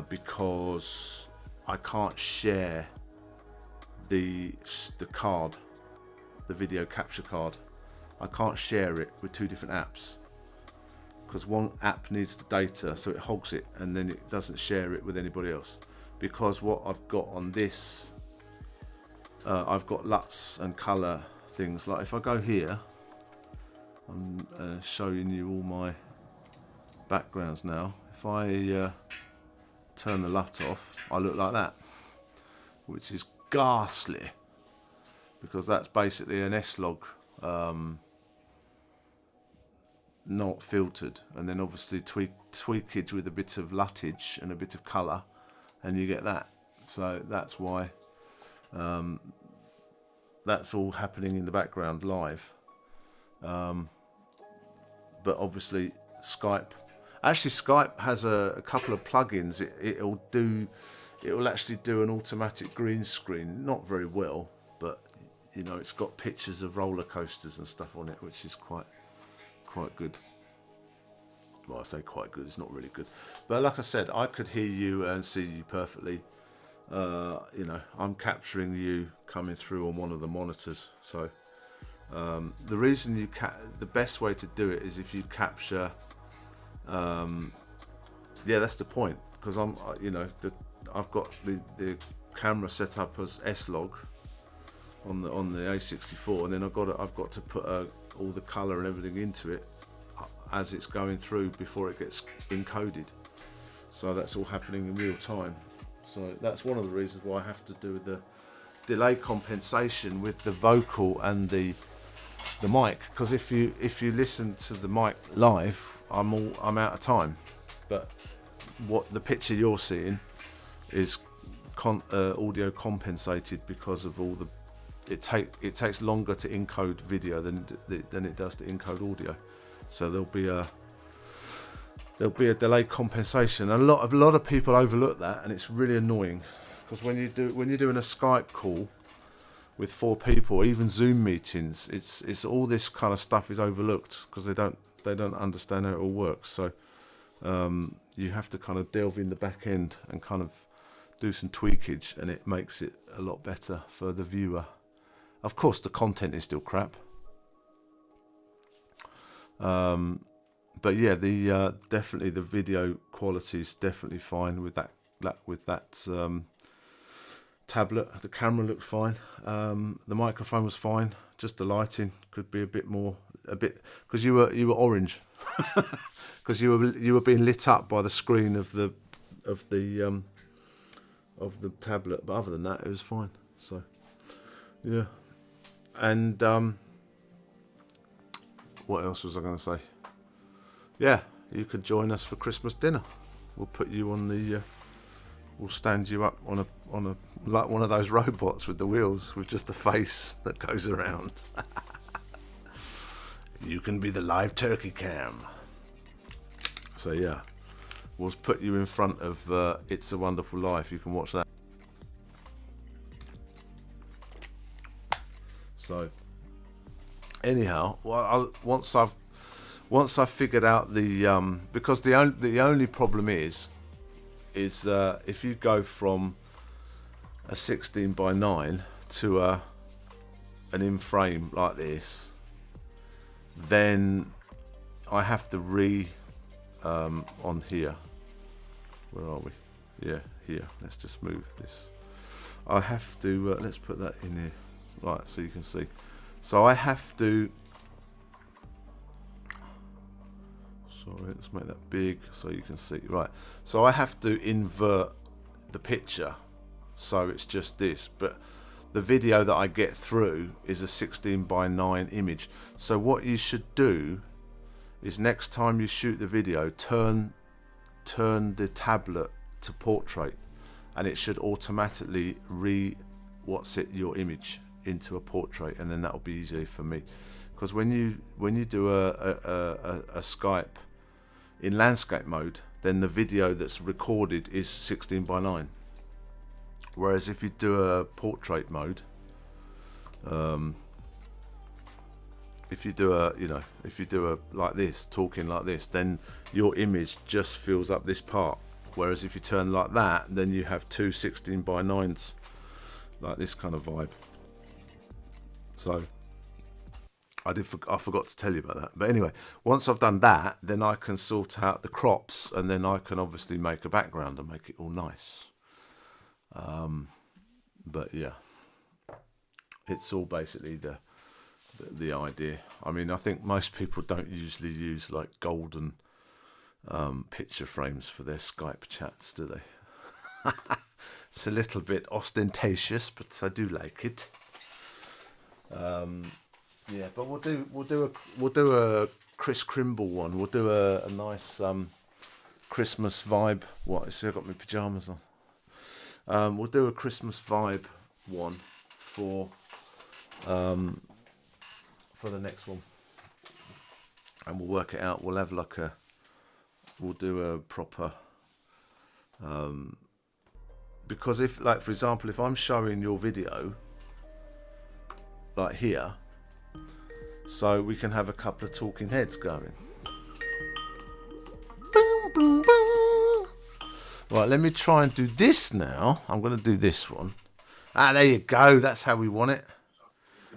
because I can't share the card, the video capture card. I can't share it with two different apps. because one app needs the data, so it hogs it and then it doesn't share it with anybody else. Because what I've got on this, I've got LUTs and color things. Like if I go here, I'm showing you all my backgrounds now. If I turn the LUT off, I look like that, which is ghastly, because that's basically an S-Log not filtered, and then obviously tweakage with a bit of LUTage and a bit of colour, and you get that. So that's why that's all happening in the background live. But obviously Skype has a couple of plugins. It'll actually do an automatic green screen, not very well, but you know, it's got pictures of roller coasters and stuff on it, which is quite good. Well, I say quite good, it's not really good, but like I said, I could hear you and see you perfectly. You know, I'm capturing you coming through on one of the monitors, so the reason the best way to do it is if you capture, yeah, that's the point, because I've got the camera set up as S-Log on the A64, and then I've got to put all the color and everything into it as it's going through before it gets encoded. So that's all happening in real time. So that's one of the reasons why I have to do the delay compensation with the vocal and the mic, because if you listen to the mic live, I'm out of time. But what the picture you're seeing is audio compensated because of all the it takes longer to encode video than it does to encode audio. So there'll be a delay compensation. A lot of people overlook that, and it's really annoying, because when you're doing a Skype call with 4 people, even Zoom meetings, it's all this kind of stuff is overlooked because they don't understand how it all works. So you have to kind of delve in the back end and kind of do some tweakage, and it makes it a lot better for the viewer. Of course, the content is still crap. But yeah, definitely the video quality is definitely fine with that tablet. The camera looked fine. The microphone was fine. Just the lighting could be a bit because you were orange, because you were being lit up by the screen of the tablet. But other than that, it was fine. So yeah, and what else was I going to say? Yeah, you could join us for Christmas dinner. We'll put you on we'll stand you up on a like one of those robots with the wheels with just a face that goes around. You can be the live turkey cam. So yeah, we'll put you in front of It's a Wonderful Life. You can watch that. So anyhow, well, once I've figured out because the only problem is if you go from a 16:9 to an in frame like this, then I have to on here. Where are we? Yeah, here. Let's just move this. I have to let's put that in here, right, so you can see. So I have to. Sorry, let's make that big so you can see. Right, so I have to invert the picture so it's just this, but the video that I get through is a 16:9 image. So what you should do is next time you shoot the video, turn the tablet to portrait, and it should automatically your image into a portrait, and then that'll be easy for me. Because when you do a Skype in landscape mode, then the video that's recorded is 16:9. Whereas if you do a portrait mode, if you do like this, talking like this, then your image just fills up this part. Whereas if you turn like that, then you have two 16:9s, like this kind of vibe. So I forgot to tell you about that. But anyway, once I've done that, then I can sort out the crops, and then I can obviously make a background and make it all nice. But yeah, it's all basically the idea. I mean, I think most people don't usually use like golden picture frames for their Skype chats, do they? It's a little bit ostentatious, but I do like it. Yeah, but we'll do a Chris Krimble one. We'll do a nice Christmas vibe. What? See, I got my pajamas on. We'll do a Christmas vibe one for the next one, and we'll work it out. We'll have like we'll do a proper. Because if, like, for example, if I'm showing your video, like here, so we can have a couple of talking heads going. Boom, boom, boom. Right, let me try and do this now. I'm going to do this one. Ah, there you go. That's how we want it.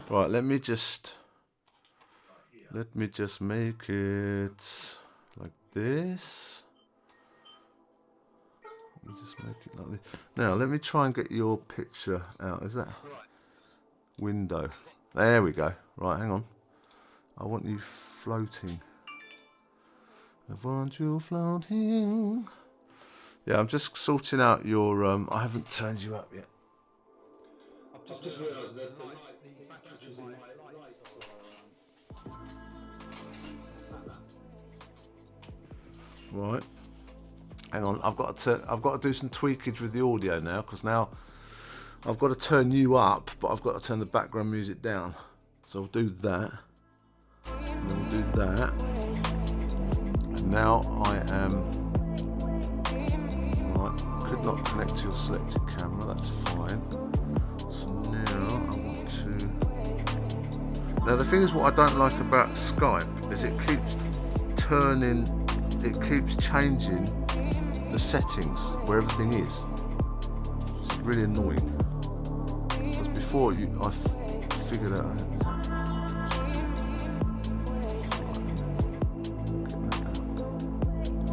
Right, let me just make it like this. Let me just make it like this. Now, let me try and get your picture out. Is that window? There we go. Right, hang on. I want you floating. I want you floating. Yeah, I'm just sorting out your... I haven't turned you up yet.
I've just realised that the batteries in my lights are...
Right. Hang on, I've got to do some tweakage with the audio now, because now I've got to turn you up, but I've got to turn the background music down. So I'll do that. And then we'll do that. And now I am... Right, could not connect to your selected camera, that's fine. So now I want to... Now the thing is, what I don't like about Skype is it keeps changing the settings where everything is. It's really annoying. Because before I figured out...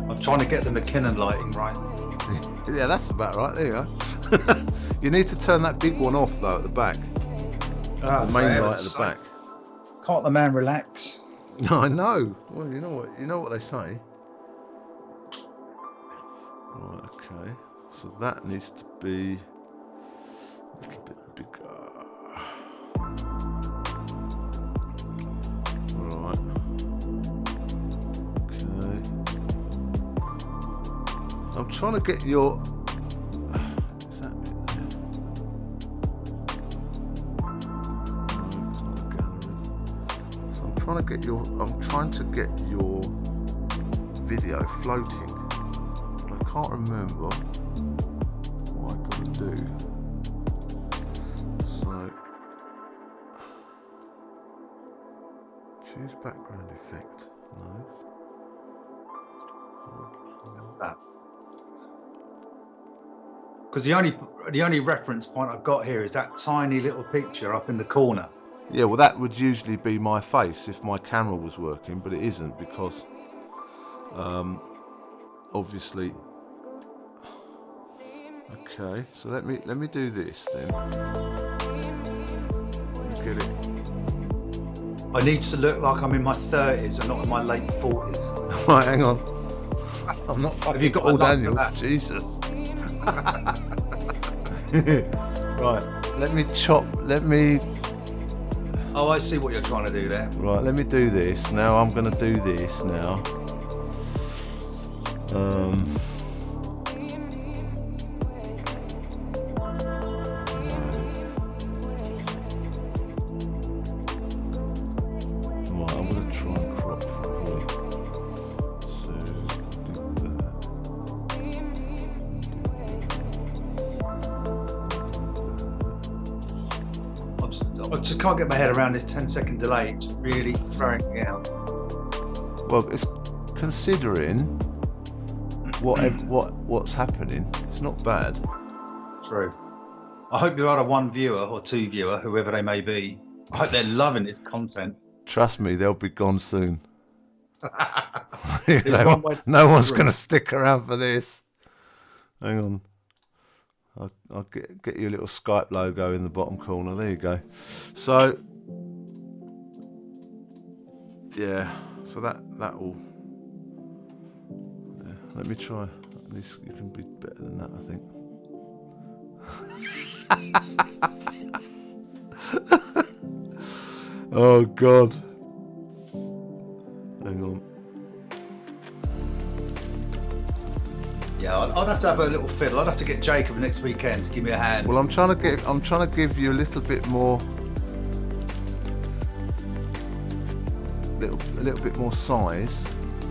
I'm trying to get the McKinnon lighting right.
Yeah, that's about right. There you go. You need to turn that big one off though at the back. The main light at the back.
Can't the man relax?
No, I know. Well, you know what they say. Right, okay. So that needs to be a little bit bigger. Right. Okay. I'm trying to get your... Is that it there? No, it's not a gallery. So I'm trying to get your video floating. I can't remember what I got to do. So choose background effect. No.
Because the only reference point I've got here is that tiny little picture up in the corner.
Yeah, well, that would usually be my face if my camera was working, but it isn't because obviously. Okay, so let me do this then. Get it.
I need to look like I'm in my 30s and not in my late 40s.
Right, hang on. I'm not fucking
Have you got
Paul
a light for
Daniels.
that?
Jesus. Right, let me.
Oh, I see what you're trying to do there.
Right, let me do this. Now I'm going to do this now. I'm going to try and crop from here. So, do that.
I just can't get my head around this 10-second delay. It's really throwing me out.
Well, it's considering what's happening. It's not bad.
True. I hope you're either one viewer or two viewer, whoever they may be. I hope they're loving this content.
Trust me, they'll be gone soon.
No
one's going to stick around for this. Hang on. I'll get you a little Skype logo in the bottom corner. There you go. So, yeah. So that will. Yeah, let me try. At least you can be better than that, I think. Oh God. Hang on.
Yeah, I'd have to have a little fiddle. I'd have to get Jacob next weekend to give me a hand.
Well, I'm trying to give you a little bit more, a little bit more size,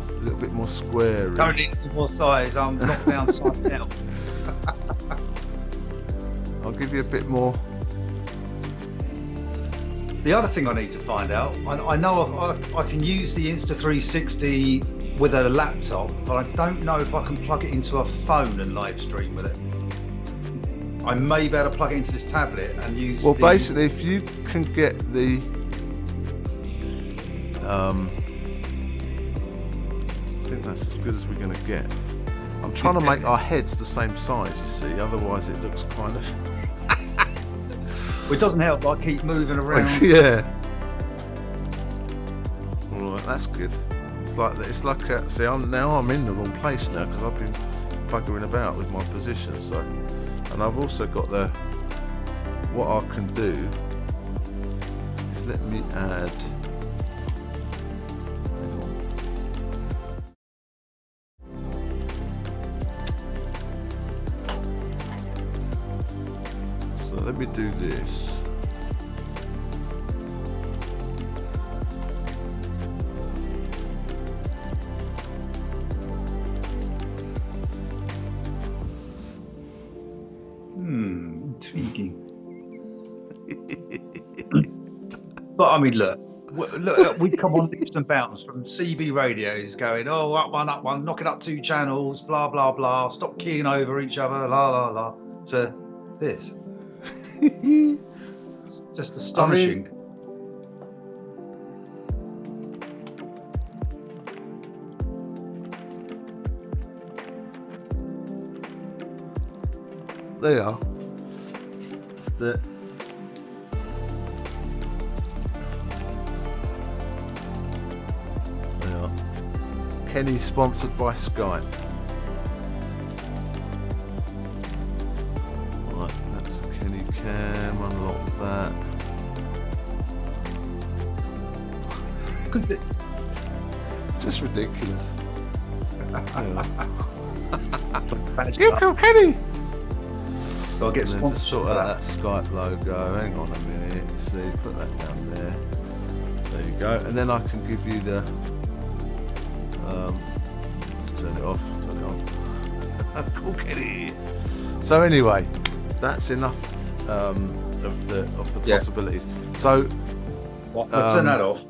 a little bit more square.
Don't need any more size. I'm knocked down side down.
I'll give you a bit more.
The other thing I need to find out, I know I can use the Insta360 with a laptop, but I don't know if I can plug it into a phone and live stream with it. I may be able to plug it into this tablet and use.
Well, basically, if you can get the I think that's as good as we're going to get. I'm trying to make our heads the same size, you see, otherwise it looks kind of.
Well, it doesn't help. I keep moving around.
Yeah. All right, that's good. It's like see, I'm in the wrong place now because I've been buggering about with my position. So, and I've also got what I can do is let me add. So let me do this.
Intriguing. But I mean, look, we come on leaps and bounds from CB radios going, oh, up one, knocking up 2 channels, blah, blah, blah, stop keying over each other, la, la, la, to this. It's just astonishing.
They are. It's the. They are. Kenny sponsored by Skype. Right, that's Kenny Cam. Unlock that. It's just ridiculous. You come, Kenny.
So I'll get sponsored.
Just sort out that Skype logo. Hang on a minute. See, put that down there. There you go. And then I can give you the. Just turn it off. Turn it on. Cool, Kenny. So anyway, that's enough of the possibilities. So.
We'll turn that off.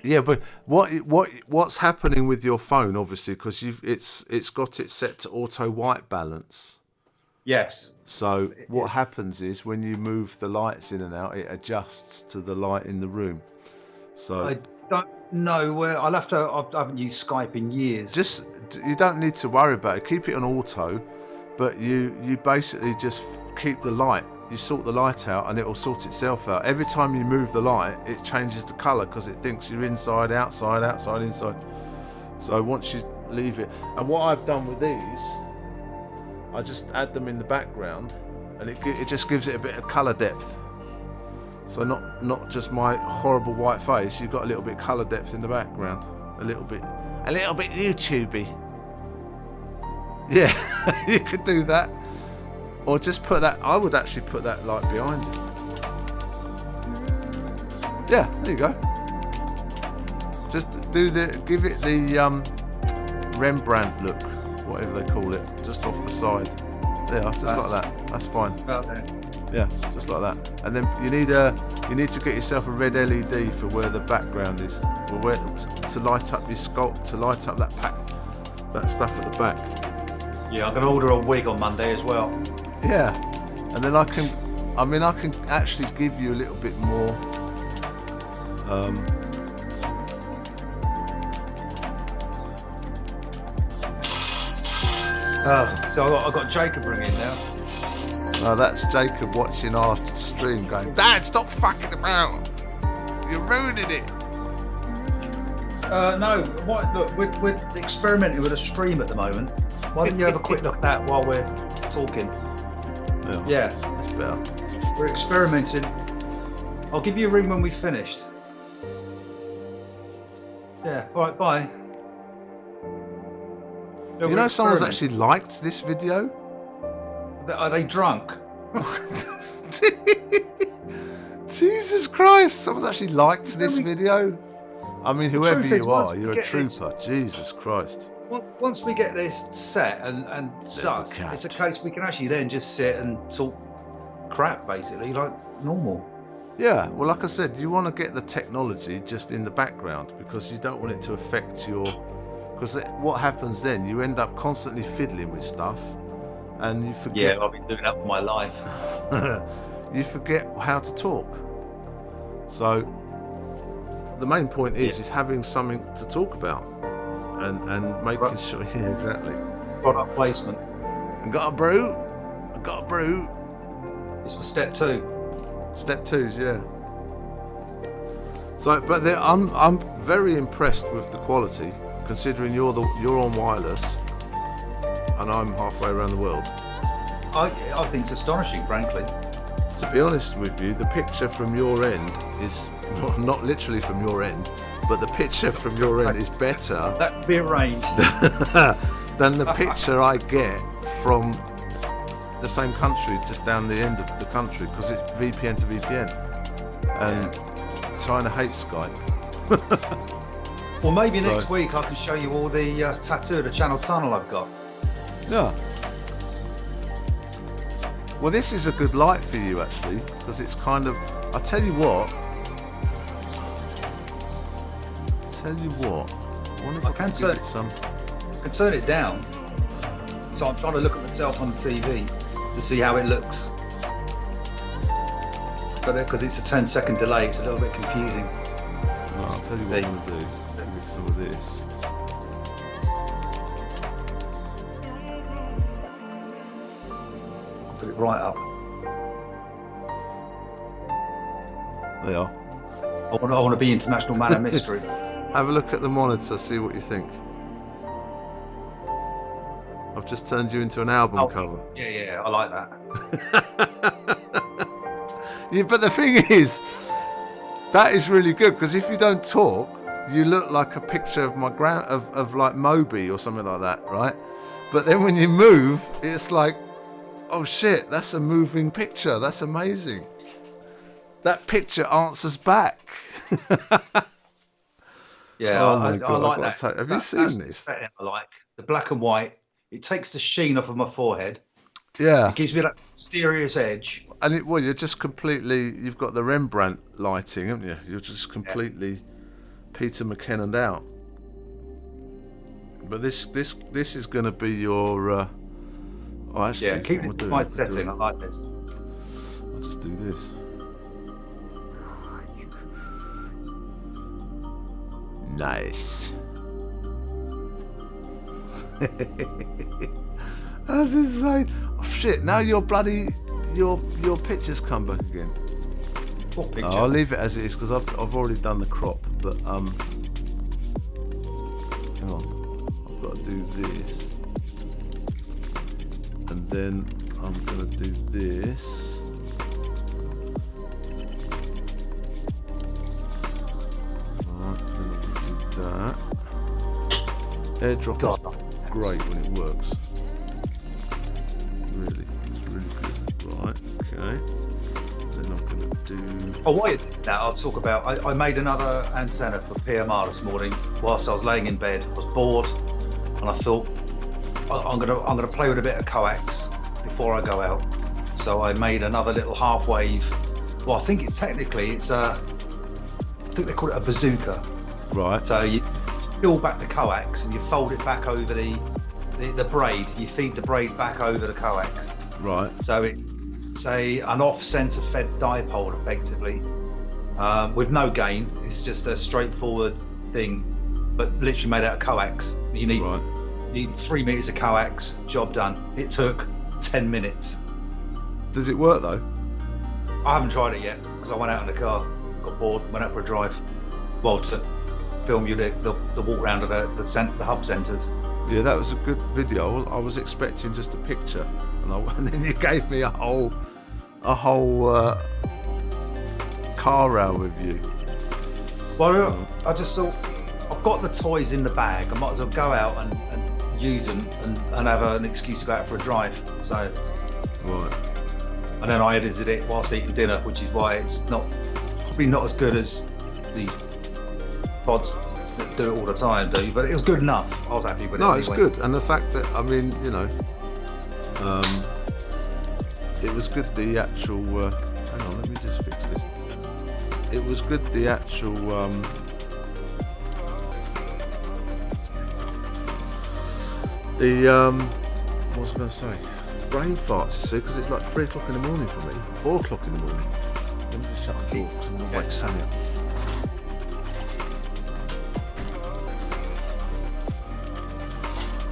Yeah, but what's happening with your phone? Obviously, because it's got it set to auto white balance.
Yes.
So what happens is when you move the lights in and out, it adjusts to the light in the room. So
I don't know where I'll have to. I haven't used Skype in years.
You don't need to worry about it. Keep it on auto, but you basically just keep the light. You sort the light out, and it will sort itself out. Every time you move the light, it changes the colour because it thinks you're inside, outside, outside, inside. So once you leave it, and what I've done with these. I just add them in the background, and it just gives it a bit of colour depth. So not just my horrible white face. You've got a little bit of colour depth in the background, a little bit YouTubey. Yeah, you could do that, or just put that. I would actually put that light behind you. Yeah, there you go. Just give it the Rembrandt look. Whatever they call it, just off the side. There, just like that. That's fine.
About there.
Yeah, just like that. And then you need to get yourself a red LED for where the background is, or where to light up your sculpt, to light up that stuff at the back.
Yeah, I'm gonna order a wig on Monday as well.
Yeah, and then I can actually give you a little bit more
So I got Jacob ringing now.
That's Jacob watching our stream going, Dad, stop fucking about. You're ruining it.
No, look, we're experimenting with a stream at the moment. Why don't you have a quick look at that while we're talking? Yeah.
That's better.
We're experimenting. I'll give you a ring when we've finished. Yeah, all right, bye.
You know someone's actually liked this video?
Are they drunk?
Jesus Christ, someone's actually liked this video? I mean, whoever you are, you're a trooper. Jesus Christ.
Once we get this set and sus, it's a case we can actually then just sit and talk crap, basically, like normal.
Yeah, well, like I said, you want to get the technology just in the background because you don't want it to affect your... Because what happens then, you end up constantly fiddling with stuff and you forget...
Yeah, I've been doing that for my life.
You forget how to talk. So the main point is having something to talk about and making sure... Yeah, exactly.
Product placement.
I got a brew.
It's for step 2.
Step 2's, yeah. So, but I'm very impressed with the quality, considering you're on wireless, and I'm halfway around the world.
I think it's astonishing, frankly.
To be honest with you, the picture from your end is not literally from your end, but the picture from your end is better.
That could be arranged.
than the picture I get from the same country, just down the end of the country, because it's VPN to VPN, and China hates Skype.
Well, maybe next week I can show you all the tattoo of the Channel Tunnel I've got.
Yeah. Well, this is a good light for you actually, because it's kind of... I tell you what. I wonder if I can give it some...
I can turn it down. So I'm trying to look at myself on the TV to see how it looks. But because it's a 10-second delay, it's a little bit confusing.
No, I'll tell you what I'm going to do. Let me get some of this.
Put it right up.
There you are.
I want to be International Man of Mystery.
Have a look at the monitor, see what you think. I've just turned you into an album cover.
Yeah, I like that.
Yeah, but the thing is, that is really good, because if you don't talk, you look like a picture of my of like Moby or something like that, right? But then when you move, it's like, oh shit, that's a moving picture. That's amazing. That picture answers back.
Yeah,
oh my God,
I like that.
Have you seen this?
I like the black and white. It takes the sheen off of my forehead.
Yeah.
It gives me that mysterious edge.
And you're just completely, you've got the Rembrandt lighting, haven't you? You're just completely Peter McKinnon out. But this is going to be your... actually,
keep it in my setting. I like this.
I'll just do this. Nice. That's insane. Oh shit, now your pictures come back again.
What picture?
I'll leave it as it is, because I've already done the crop, but hang on. I've got to do this. And then I'm gonna do this. Alright, then I'm gonna do that. Airdrop is great when it works. Really, it's really good. Right, okay. Then I'm gonna do...
Oh, while you do that, I'll talk about... I made another antenna for PMR this morning whilst I was laying in bed. I was bored, and I thought, I'm gonna play with a bit of coax before I go out. So I made another little half wave. Well, I think it's I think they call it a bazooka.
Right.
So you peel back the coax and you fold it back over the braid. You feed the braid back over the coax.
Right.
So it's an off-center fed dipole effectively. with no gain. It's just a straightforward thing, but literally made out of coax. You need 3 meters of coax, job done. It took 10 minutes.
Does it work though?
I haven't tried it yet because I went out in the car, got bored, went out for a drive. Well, to film you the walk round of the hub centres.
Yeah, that was a good video. I was expecting just a picture, and then you gave me a whole car rail review.
Well, I just thought I've got the toys in the bag. I might as well go out and use them and have an excuse to go out for a drive. So,
right.
And then I edited it whilst eating dinner, which is why it's probably not as good as these pods that do it all the time do, but it was good enough. I was happy with it.
No,
anyway.
it's good, and the fact that it was good. The actual hang on, let me just fix this. It was good. The actual what was I going to say? Brain farts, you see, because it's like 3 o'clock in the morning for me, 4 o'clock in the morning. Let me just shut the door because I'm going to wake Sammy up.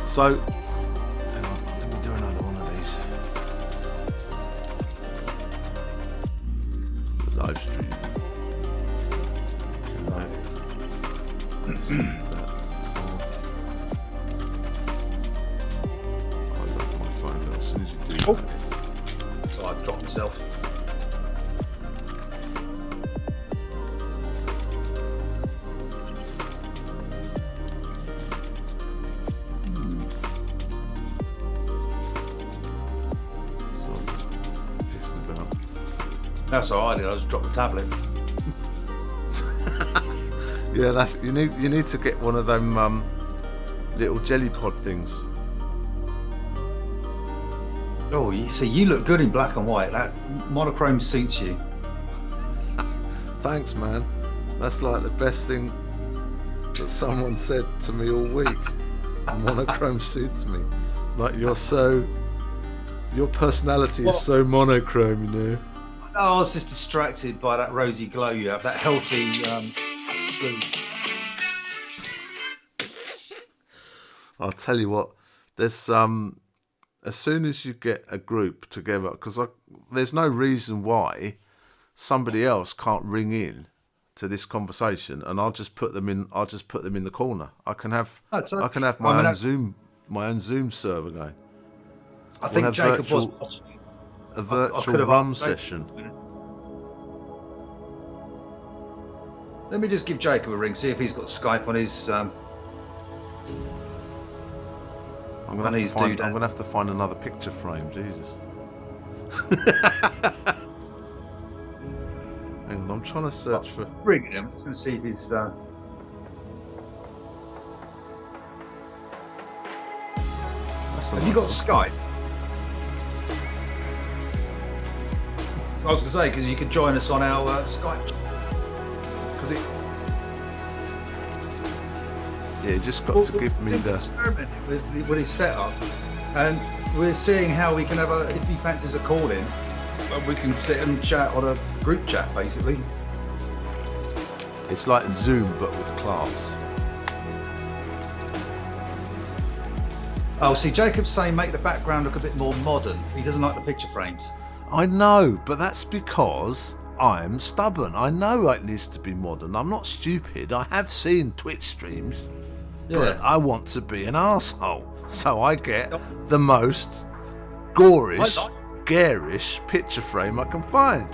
So, hang on, let me do another one of these. Live stream. I love my phone now as soon as you do that.
So I dropped myself. That's all I did. I just dropped the tablet.
Yeah, that's you need to get one of them little jelly pod things.
Oh, you see, you look good in black and white. That monochrome suits you.
Thanks, man. That's like the best thing that someone said to me all week. Monochrome suits me. It's like your personality is so monochrome, you know.
No, I was just distracted by that rosy glow you have, that healthy blue.
I'll tell you what, there's as soon as you get a group together, because there's no reason why somebody else can't ring in to this conversation, and I'll just put them in the corner. I can have my own Zoom server going.
I think Jacob was
a virtual rum session.
Let me just give Jacob a ring, see if he's got Skype on his.
I'm gonna have to find another picture frame. Jesus. Hang on, I'm trying to search for.
Ring him. I'm just gonna see if he's. Have you got Skype? I was going to say, because you could join us on our Skype.
Yeah, you just got to give me the.
Experiment with his setup, and we're seeing how we can have if he fancies a call in, we can sit and chat on a group chat, basically.
It's like Zoom, but with class.
Oh, see, Jacob's saying make the background look a bit more modern. He doesn't like the picture frames.
I know, but that's because I'm stubborn. I know it needs to be modern. I'm not stupid. I have seen Twitch streams, but I want to be an arsehole. So I get the most gorish, garish picture frame I can find.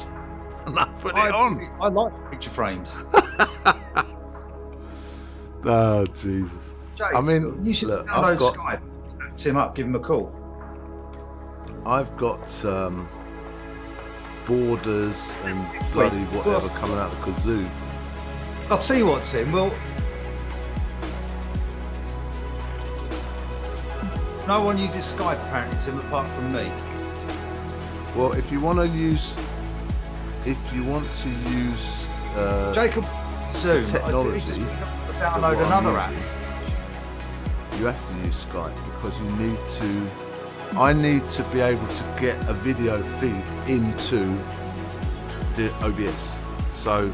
And I put it on.
I like picture frames.
Oh, Jesus.
Jake,
I mean,
you should download Skype. Him up, give him a call.
I've got borders and bloody whatever coming out of kazoo.
I'll tell you what, Tim. Well, no one uses Skype apparently, Tim, apart from me.
Well, if you want to use
Jacob Zoom
technology,
download another app.
You have to use Skype because I need to be able to get a video feed into the OBS. So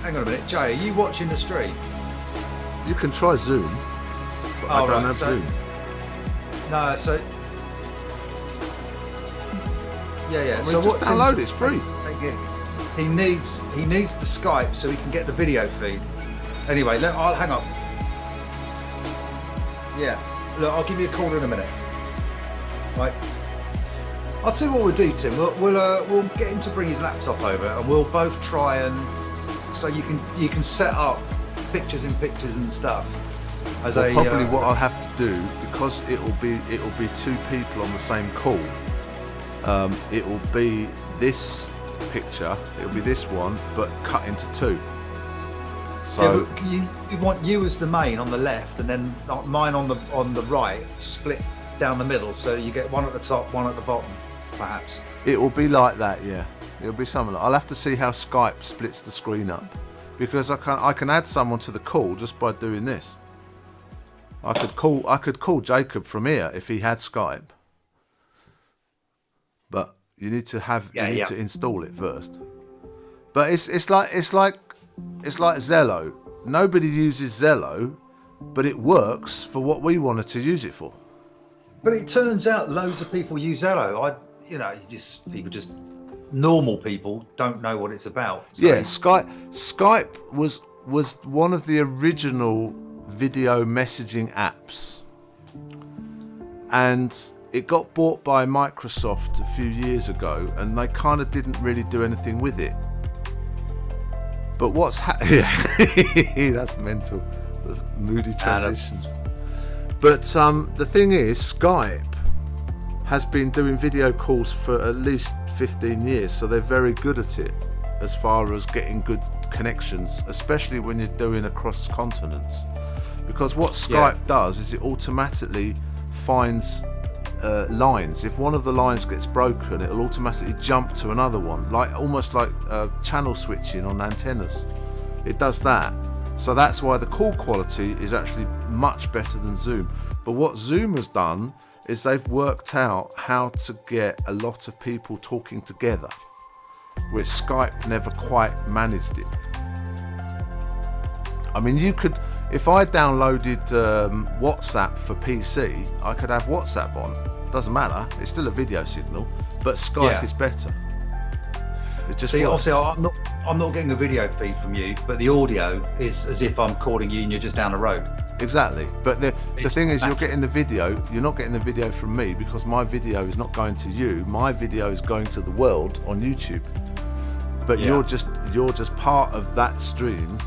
hang on a minute, Jay. Are you watching the stream?
you can try Zoom, but I don't have Zoom.
No, so yeah.
I mean, just download it. It's free.
He needs the Skype so he can get the video feed. Anyway, I'll hang on. Yeah, look, I'll give you a call in a minute. Right. I'll tell you what we'll do, Tim. We'll get him to bring his laptop over, and we'll both try and so you can set up pictures and stuff.
Probably what I'll have to do, because it'll be two people on the same call. It will be this picture. It'll be this one, but cut into two. So
you want you as the main on the left, and then mine on the right, split down the middle, so you get one at the top, one at the bottom, perhaps.
It will be like that, yeah. It'll be something. I'll have to see how Skype splits the screen up, because I can add someone to the call just by doing this. I could call Jacob from here if he had Skype, but you need to to install it first. But it's like Zello. Nobody uses Zello, but it works for what we wanted to use it for.
But it turns out loads of people use Zello. Normal people don't know what it's about. So.
Yeah, Skype was one of the original video messaging apps, and it got bought by Microsoft a few years ago, and they kind of didn't really do anything with it. But that's mental. That's moody transitions. But the thing is, Skype has been doing video calls for at least 15 years, so they're very good at it as far as getting good connections, especially when you're doing across continents. Because what Skype does is it automatically finds lines. If one of the lines gets broken, it'll automatically jump to another one, almost like channel switching on antennas. It does that. So that's why the call quality is actually much better than Zoom. But what Zoom has done is they've worked out how to get a lot of people talking together, which Skype never quite managed it. I mean, if I downloaded WhatsApp for PC, I could have WhatsApp on. Doesn't matter, it's still a video signal, but Skype is better. It just
obviously I'm not getting a video feed from you, but the audio is as if I'm calling you and you're just down the road.
Exactly, but the thing is, you're getting the video. You're not getting the video from me, because my video is not going to you. My video is going to the world on YouTube. But you're just part of that stream.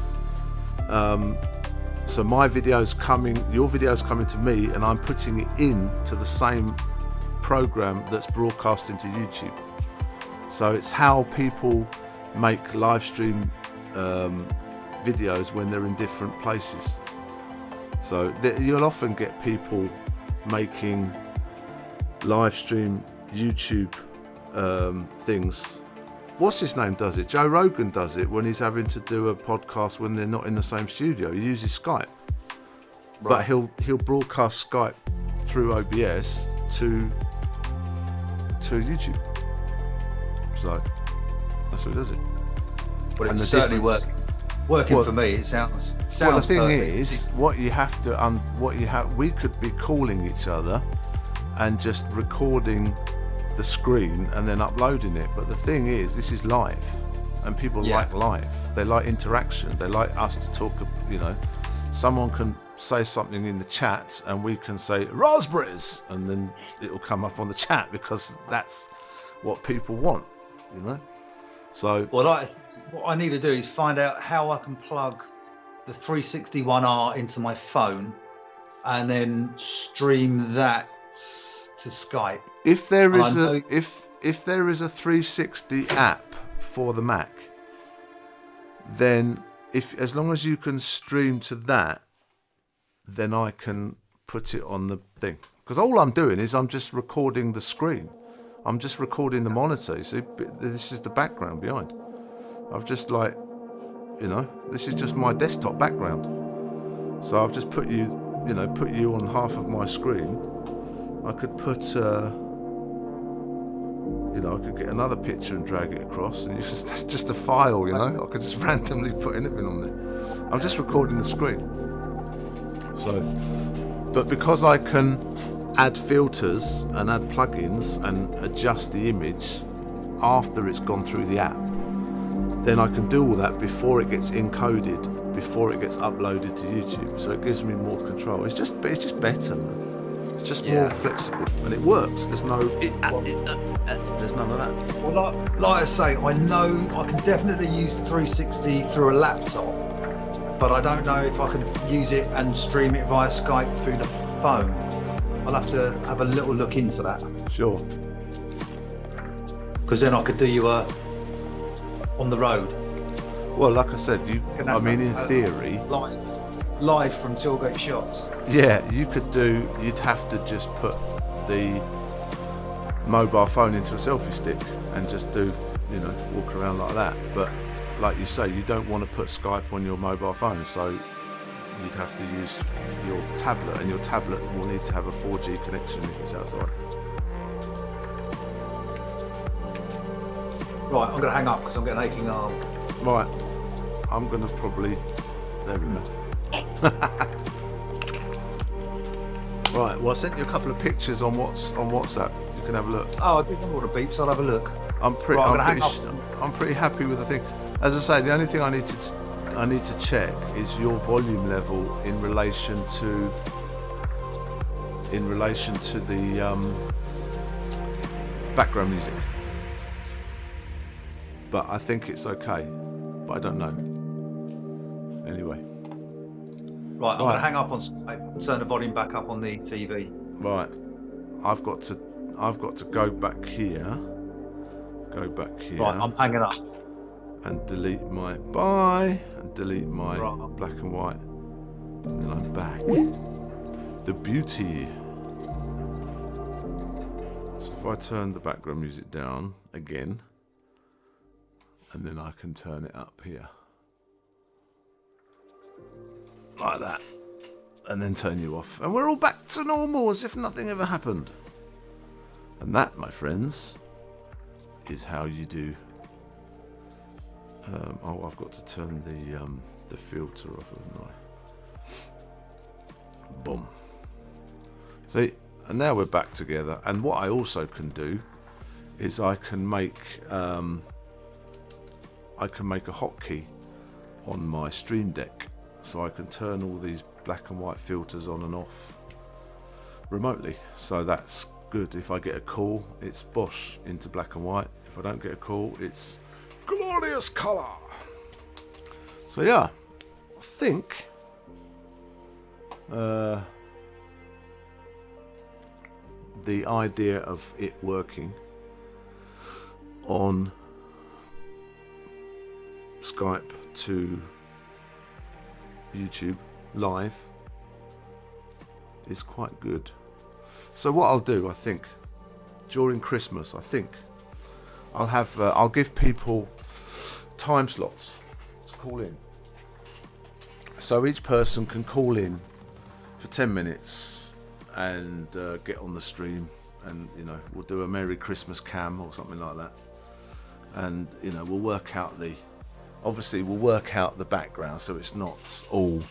So my video's coming, your video's coming to me, and I'm putting it into the same program that's broadcast into YouTube. So it's how people make live stream videos when they're in different places. So you'll often get people making live stream YouTube things. What's his name does it? Joe Rogan does it when he's having to do a podcast when they're not in the same studio. He uses Skype, but he'll broadcast Skype through OBS to YouTube. So that's how he does it.
But it's certainly working for me. It sounds.
Well, the thing is, we could be calling each other and just recording the screen and then uploading it. But the thing is, this is live, and people like live. They like interaction. They like us to talk. Someone can say something in the chat, and we can say raspberries, and then it will come up on the chat, because that's what people want. So
what I need to do is find out how I can plug the 360ONE into my phone and then stream that to Skype.
If there is if there is a 360 app for the Mac, then as long as you can stream to that, then I can put it on the thing. Because all I'm doing is I'm just recording the screen. I'm just recording the monitor. You see, this is the background behind. I've just this is just my desktop background. So I've just put you on half of my screen. I could put You know, I could get another picture and drag it across, and that's just a file. You know, I could just randomly put anything on there. I'm just recording the screen. So, but because I can add filters and add plugins and adjust the image after it's gone through the app, then I can do all that before it gets encoded, before it gets uploaded to YouTube. So it gives me more control. It's just better, man. It's just more flexible, and it works. There's no there's none of that.
Well, like I say, I know I can definitely use the 360 through a laptop, but I don't know if I can use it and stream it via Skype through the phone. I'll have to have a little look into that.
Sure.
Because then I could do you on the road.
Well, like I said, I mean, in theory,
live from Tilgate Shops.
Yeah, you'd have to just put the mobile phone into a selfie stick and just walk around like that. But like you say, you don't want to put Skype on your mobile phone, so you'd have to use your tablet, and your tablet will need to have a 4G connection if it's outside.
Right, I'm going to hang up because I'm getting aching arm.
Right, I'm going to probably... There we go. Right, well, I sent you a couple of pictures on WhatsApp. You can have a look.
Oh, I didn't know what a beeps. I'll have a look.
I'm pretty happy with the thing. As I say, the only thing I need to check is your volume level in relation to the background music. But I think it's okay. But I don't know. Anyway.
Right, I'm going to hang up on Skype and turn the volume back up on the TV.
Right. I've got to go back here.
Right, I'm hanging up.
And delete my black and white. And then I'm back. The beauty. So if I turn the background music down again, and then I can turn it up here. Like that. And then turn you off. And we're all back to normal as if nothing ever happened. And that, my friends, is how you do. I've got to turn the filter off, haven't I? Boom. See, and now we're back together. And what I also can do is I can make a hotkey on my Stream Deck, so I can turn all these black and white filters on and off remotely. So that's good. If I get a call, it's Bosch into black and white. If I don't get a call, it's glorious colour. So yeah, I think the idea of it working on Skype to YouTube live is quite good. So what I'll do, I think, during Christmas, I'll give people time slots to call in. So each person can call in for 10 minutes and get on the stream, and we'll do a Merry Christmas cam or something like that. And we'll work out the background so it's not all,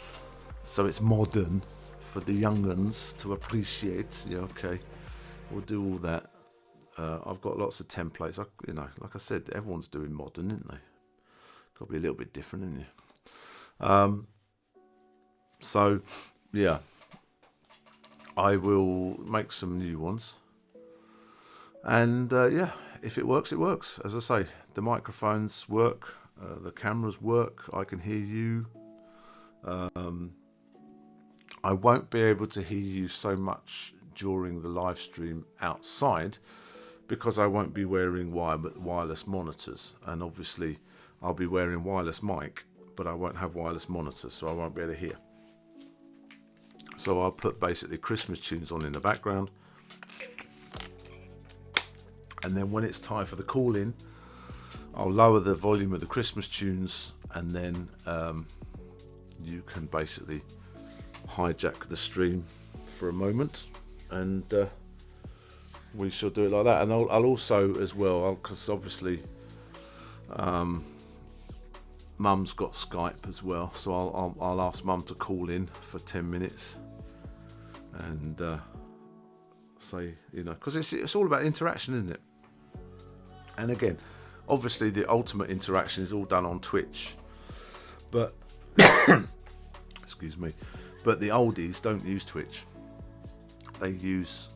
so it's modern for the young uns to appreciate. Yeah, okay. We'll do all that. I've got lots of templates. Like I said, everyone's doing modern, isn't they? Got to be a little bit different, isn't you? So, yeah. I will make some new ones. And, yeah, if it works, it works. As I say, the microphones work. The cameras work. I can hear you. I won't be able to hear you so much during the live stream outside because I won't be wearing wireless monitors, and obviously I'll be wearing wireless mic, but I won't have wireless monitors, so I won't be able to hear. So I'll put basically Christmas tunes on in the background, and then when it's time for the call in, I'll lower the volume of the Christmas tunes, and then you can basically hijack the stream for a moment and we shall do it like that. And I'll also as well, because obviously Mum's got Skype as well, so I'll ask Mum to call in for 10 minutes and say, you know, because it's all about interaction, isn't it? And again, obviously the ultimate interaction is all done on Twitch, but excuse me, but the oldies don't use Twitch. They use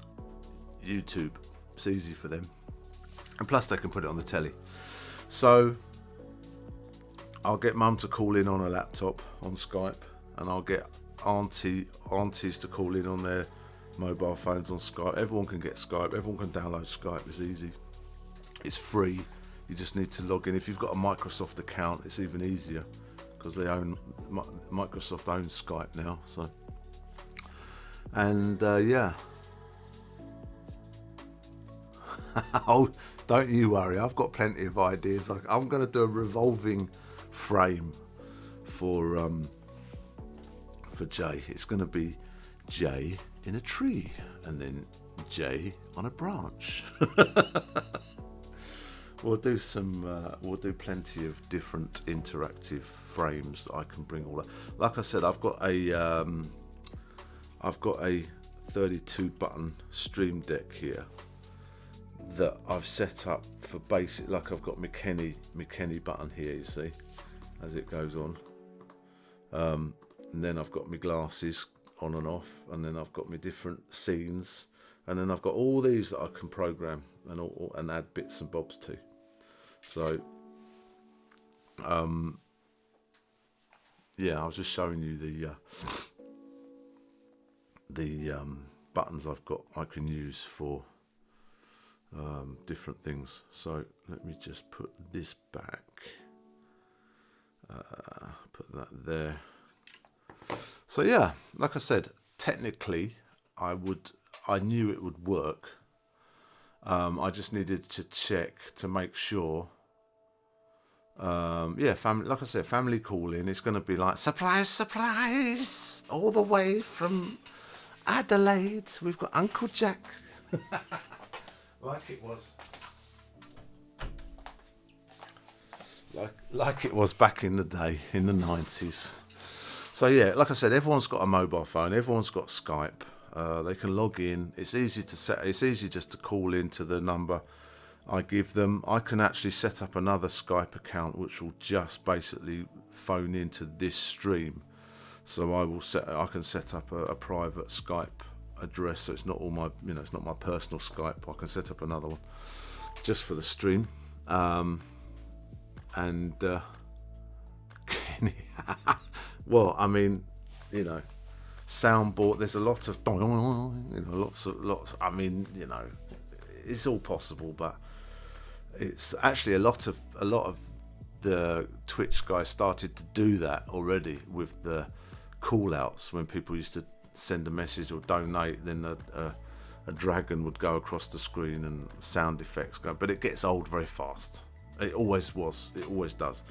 YouTube. It's easy for them, and plus they can put it on the telly. So I'll get Mum to call in on a laptop on Skype, and I'll get aunties to call in on their mobile phones on Skype. Everyone can get Skype. Everyone can download Skype. It's easy. It's free. You just need to log in. If you've got a Microsoft account, it's even easier because Microsoft owns Skype now. So, and yeah. Oh, don't you worry. I've got plenty of ideas. I'm going to do a revolving frame for Jay. It's going to be Jay in a tree, and then Jay on a branch. We'll do plenty of different interactive frames that I can bring all that. Like I said, I've got a 32 button Stream Deck here that I've set up for basic. Like I've got my Kenny button here, you see, as it goes on. And then I've got my glasses on and off, and then I've got my different scenes, and then I've got all these that I can program and add bits and bobs to. So yeah, I was just showing you the buttons I can use for different things. So let me just put this back, put that there. So yeah, like I said, technically I knew it would work. I just needed to check to make sure. Yeah, family. Like I said, family calling. It's going to be like surprise, surprise, all the way from Adelaide. We've got Uncle Jack. Like it was back in the day, in the 90s. So yeah, like I said, everyone's got a mobile phone. Everyone's got Skype. They can log in. It's easy to set. It's easy just to call into the number I give them. I can actually set up another Skype account which will just basically phone into this stream. So I can set up a private Skype address, so it's not all my, it's not my personal Skype. I can set up another one just for the stream. Well, I mean, soundboard. There's a lot of, lots. I mean, it's all possible, but it's actually a lot of the Twitch guys started to do that already with the call outs when people used to send a message or donate. Then a dragon would go across the screen and sound effects go, but it gets old very fast. It always was. It always does.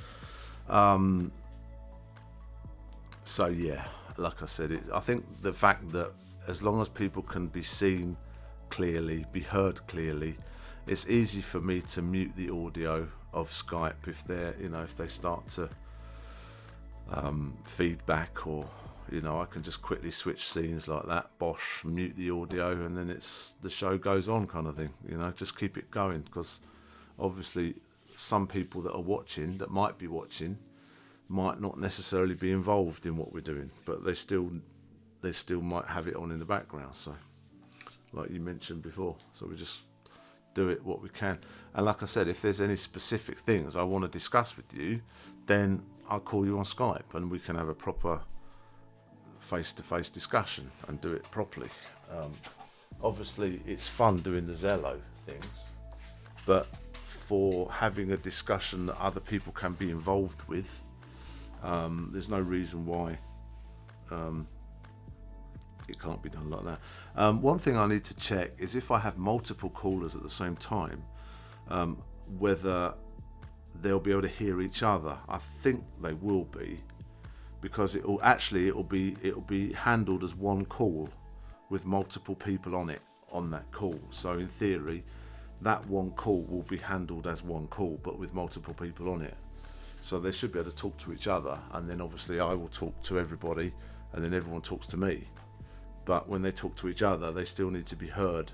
So yeah, like I said, I think the fact that as long as people can be seen clearly, be heard clearly, it's easy for me to mute the audio of Skype if they start to feedback, or I can just quickly switch scenes like that, bosh, mute the audio, and then the show goes on, kind of thing. Just keep it going, because obviously some people that might be watching might not necessarily be involved in what we're doing, but they still might have it on in the background. So like you mentioned before, so we just do it what we can. And like I said, if there's any specific things I want to discuss with you, then I'll call you on Skype and we can have a proper face-to-face discussion and do it properly. Obviously it's fun doing the Zello things, but for having a discussion that other people can be involved with, there's no reason why it can't be done like that. One thing I need to check is if I have multiple callers at the same time, whether they'll be able to hear each other. I think they will be, because it'll be handled as one call with multiple people on it on that call. So in theory, that one call will be handled as one call, but with multiple people on it. So they should be able to talk to each other, and then obviously I will talk to everybody, and then everyone talks to me. But when they talk to each other, they still need to be heard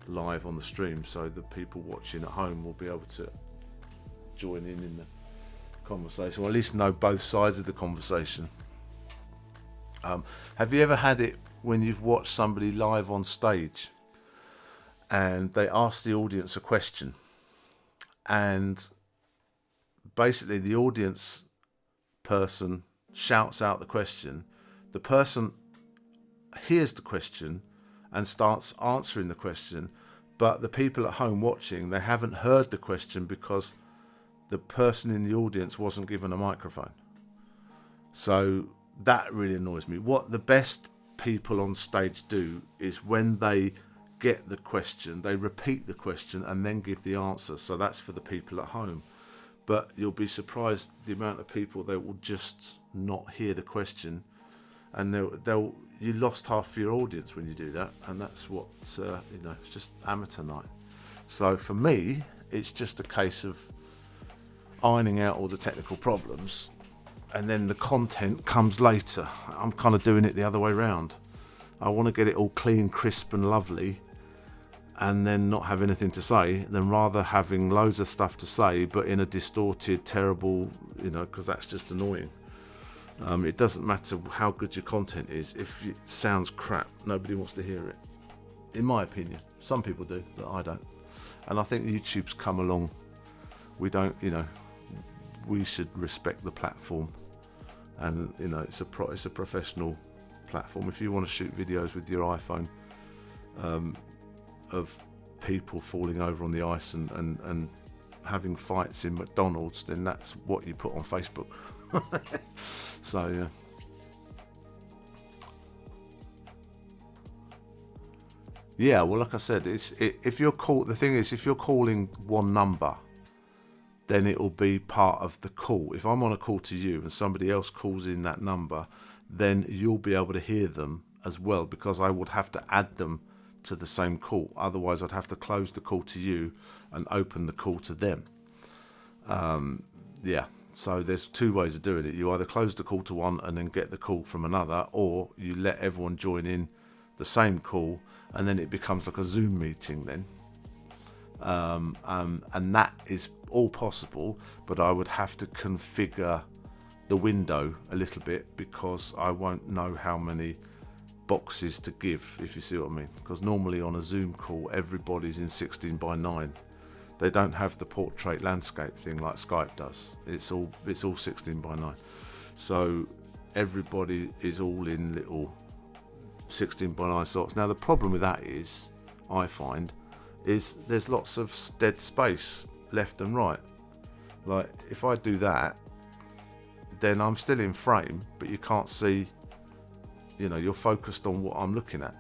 live on the stream, so the people watching at home will be able to join in the conversation, or at least know both sides of the conversation. Have you ever had it when you've watched somebody live on stage and they ask the audience a question, and basically the audience person shouts out the question, the person hears the question and starts answering the question, but the people at home watching, they haven't heard the question because the person in the audience wasn't given a microphone. So that really annoys me. What the best people on stage do is when they get the question, they repeat the question and then give the answer. So that's for the people at home. But you'll be surprised the amount of people that will just not hear the question, and you lost half of your audience when you do that, and that's what's it's just amateur night. So for me, it's just a case of ironing out all the technical problems, and then the content comes later. I'm kind of doing it the other way around. I want to get it all clean, crisp and lovely, and then not have anything to say, than rather having loads of stuff to say but in a distorted, terrible, because that's just annoying. It doesn't matter how good your content is. If it sounds crap, nobody wants to hear it, in my opinion. Some people do, but I don't. And I think YouTube's come along. We don't, we should respect the platform, and it's a professional platform. If you want to shoot videos with your iPhone of people falling over on the ice and having fights in McDonald's, then that's what you put on Facebook. So yeah, well, like I said, if you're the thing is, if you're calling one number, then it will be part of the call. If I'm on a call to you and somebody else calls in that number, then you'll be able to hear them as well, because I would have to add them to the same call. Otherwise, I'd have to close the call to you and open the call to them. So there's two ways of doing it. You either close the call to one and then get the call from another, or you let everyone join in the same call, and then it becomes like a Zoom meeting then. And that is all possible, but I would have to configure the window a little bit, because I won't know how many boxes to give, if you see what I mean. Because normally on a Zoom call, everybody's in 16:9. They don't have the portrait landscape thing like Skype does. It's all 16:9. So everybody is all in little 16:9 slots. Now the problem with that is, I find, is there's lots of dead space left and right. Like if I do that, then I'm still in frame, but you can't see, you're focused on what I'm looking at.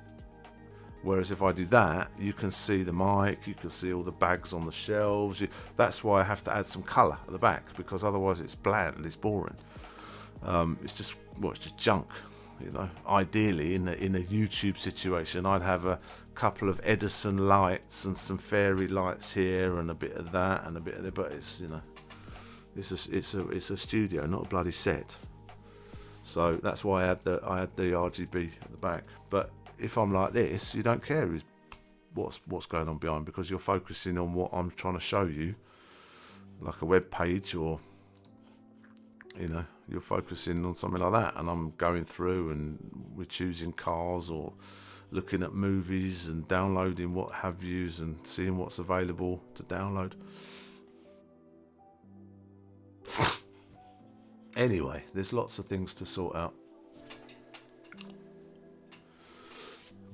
Whereas if I do that, you can see the mic, you can see all the bags on the shelves. That's why I have to add some colour at the back, because otherwise it's bland and it's boring. It's just junk. Ideally in a YouTube situation, I'd have a couple of Edison lights and some fairy lights here and a bit of that and a bit of that. But it's a studio, not a bloody set. So that's why I had the RGB at the back. But if I'm like this, you don't care what's going on behind, because you're focusing on what I'm trying to show you, like a web page, or you're focusing on something like that, and I'm going through and we're choosing cars or looking at movies and downloading what have yous and seeing what's available to download. Anyway, there's lots of things to sort out.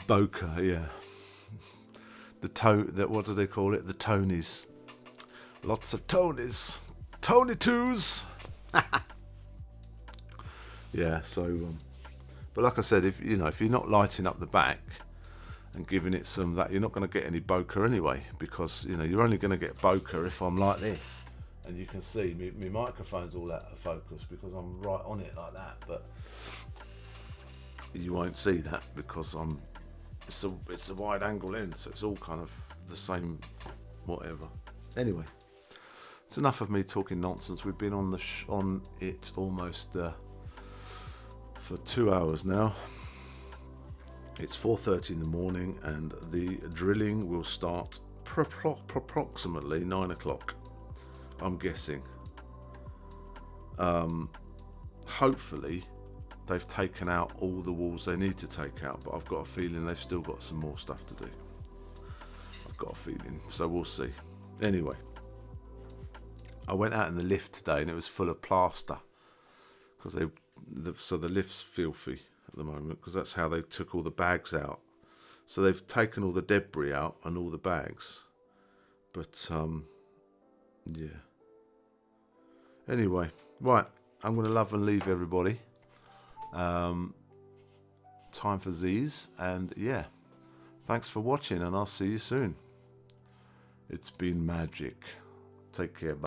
Bokeh, yeah. What do they call it? The Tonys. Lots of Tonys. Tony twos. Yeah. So, but like I said, if you're not lighting up the back and giving it some that, you're not going to get any bokeh anyway, because you're only going to get bokeh if I'm like this, and you can see my microphone's all out of focus because I'm right on it like that, but you won't see that because I'm it's a wide angle lens, so it's all kind of the same, whatever. Anyway, it's enough of me talking nonsense. We've been on on it almost for 2 hours now. It's 4:30 in the morning, and the drilling will start approximately 9 o'clock. I'm guessing. Hopefully they've taken out all the walls they need to take out, but I've got a feeling they've still got some more stuff to do. I've got a feeling, so we'll see. Anyway, I went out in the lift today and it was full of plaster, because so the lift's filthy at the moment, because that's how they took all the bags out. So they've taken all the debris out and all the bags, but yeah. Anyway, right, I'm going to love and leave everybody. Time for Z's, and yeah, thanks for watching, and I'll see you soon. It's been magic. Take care. Bye.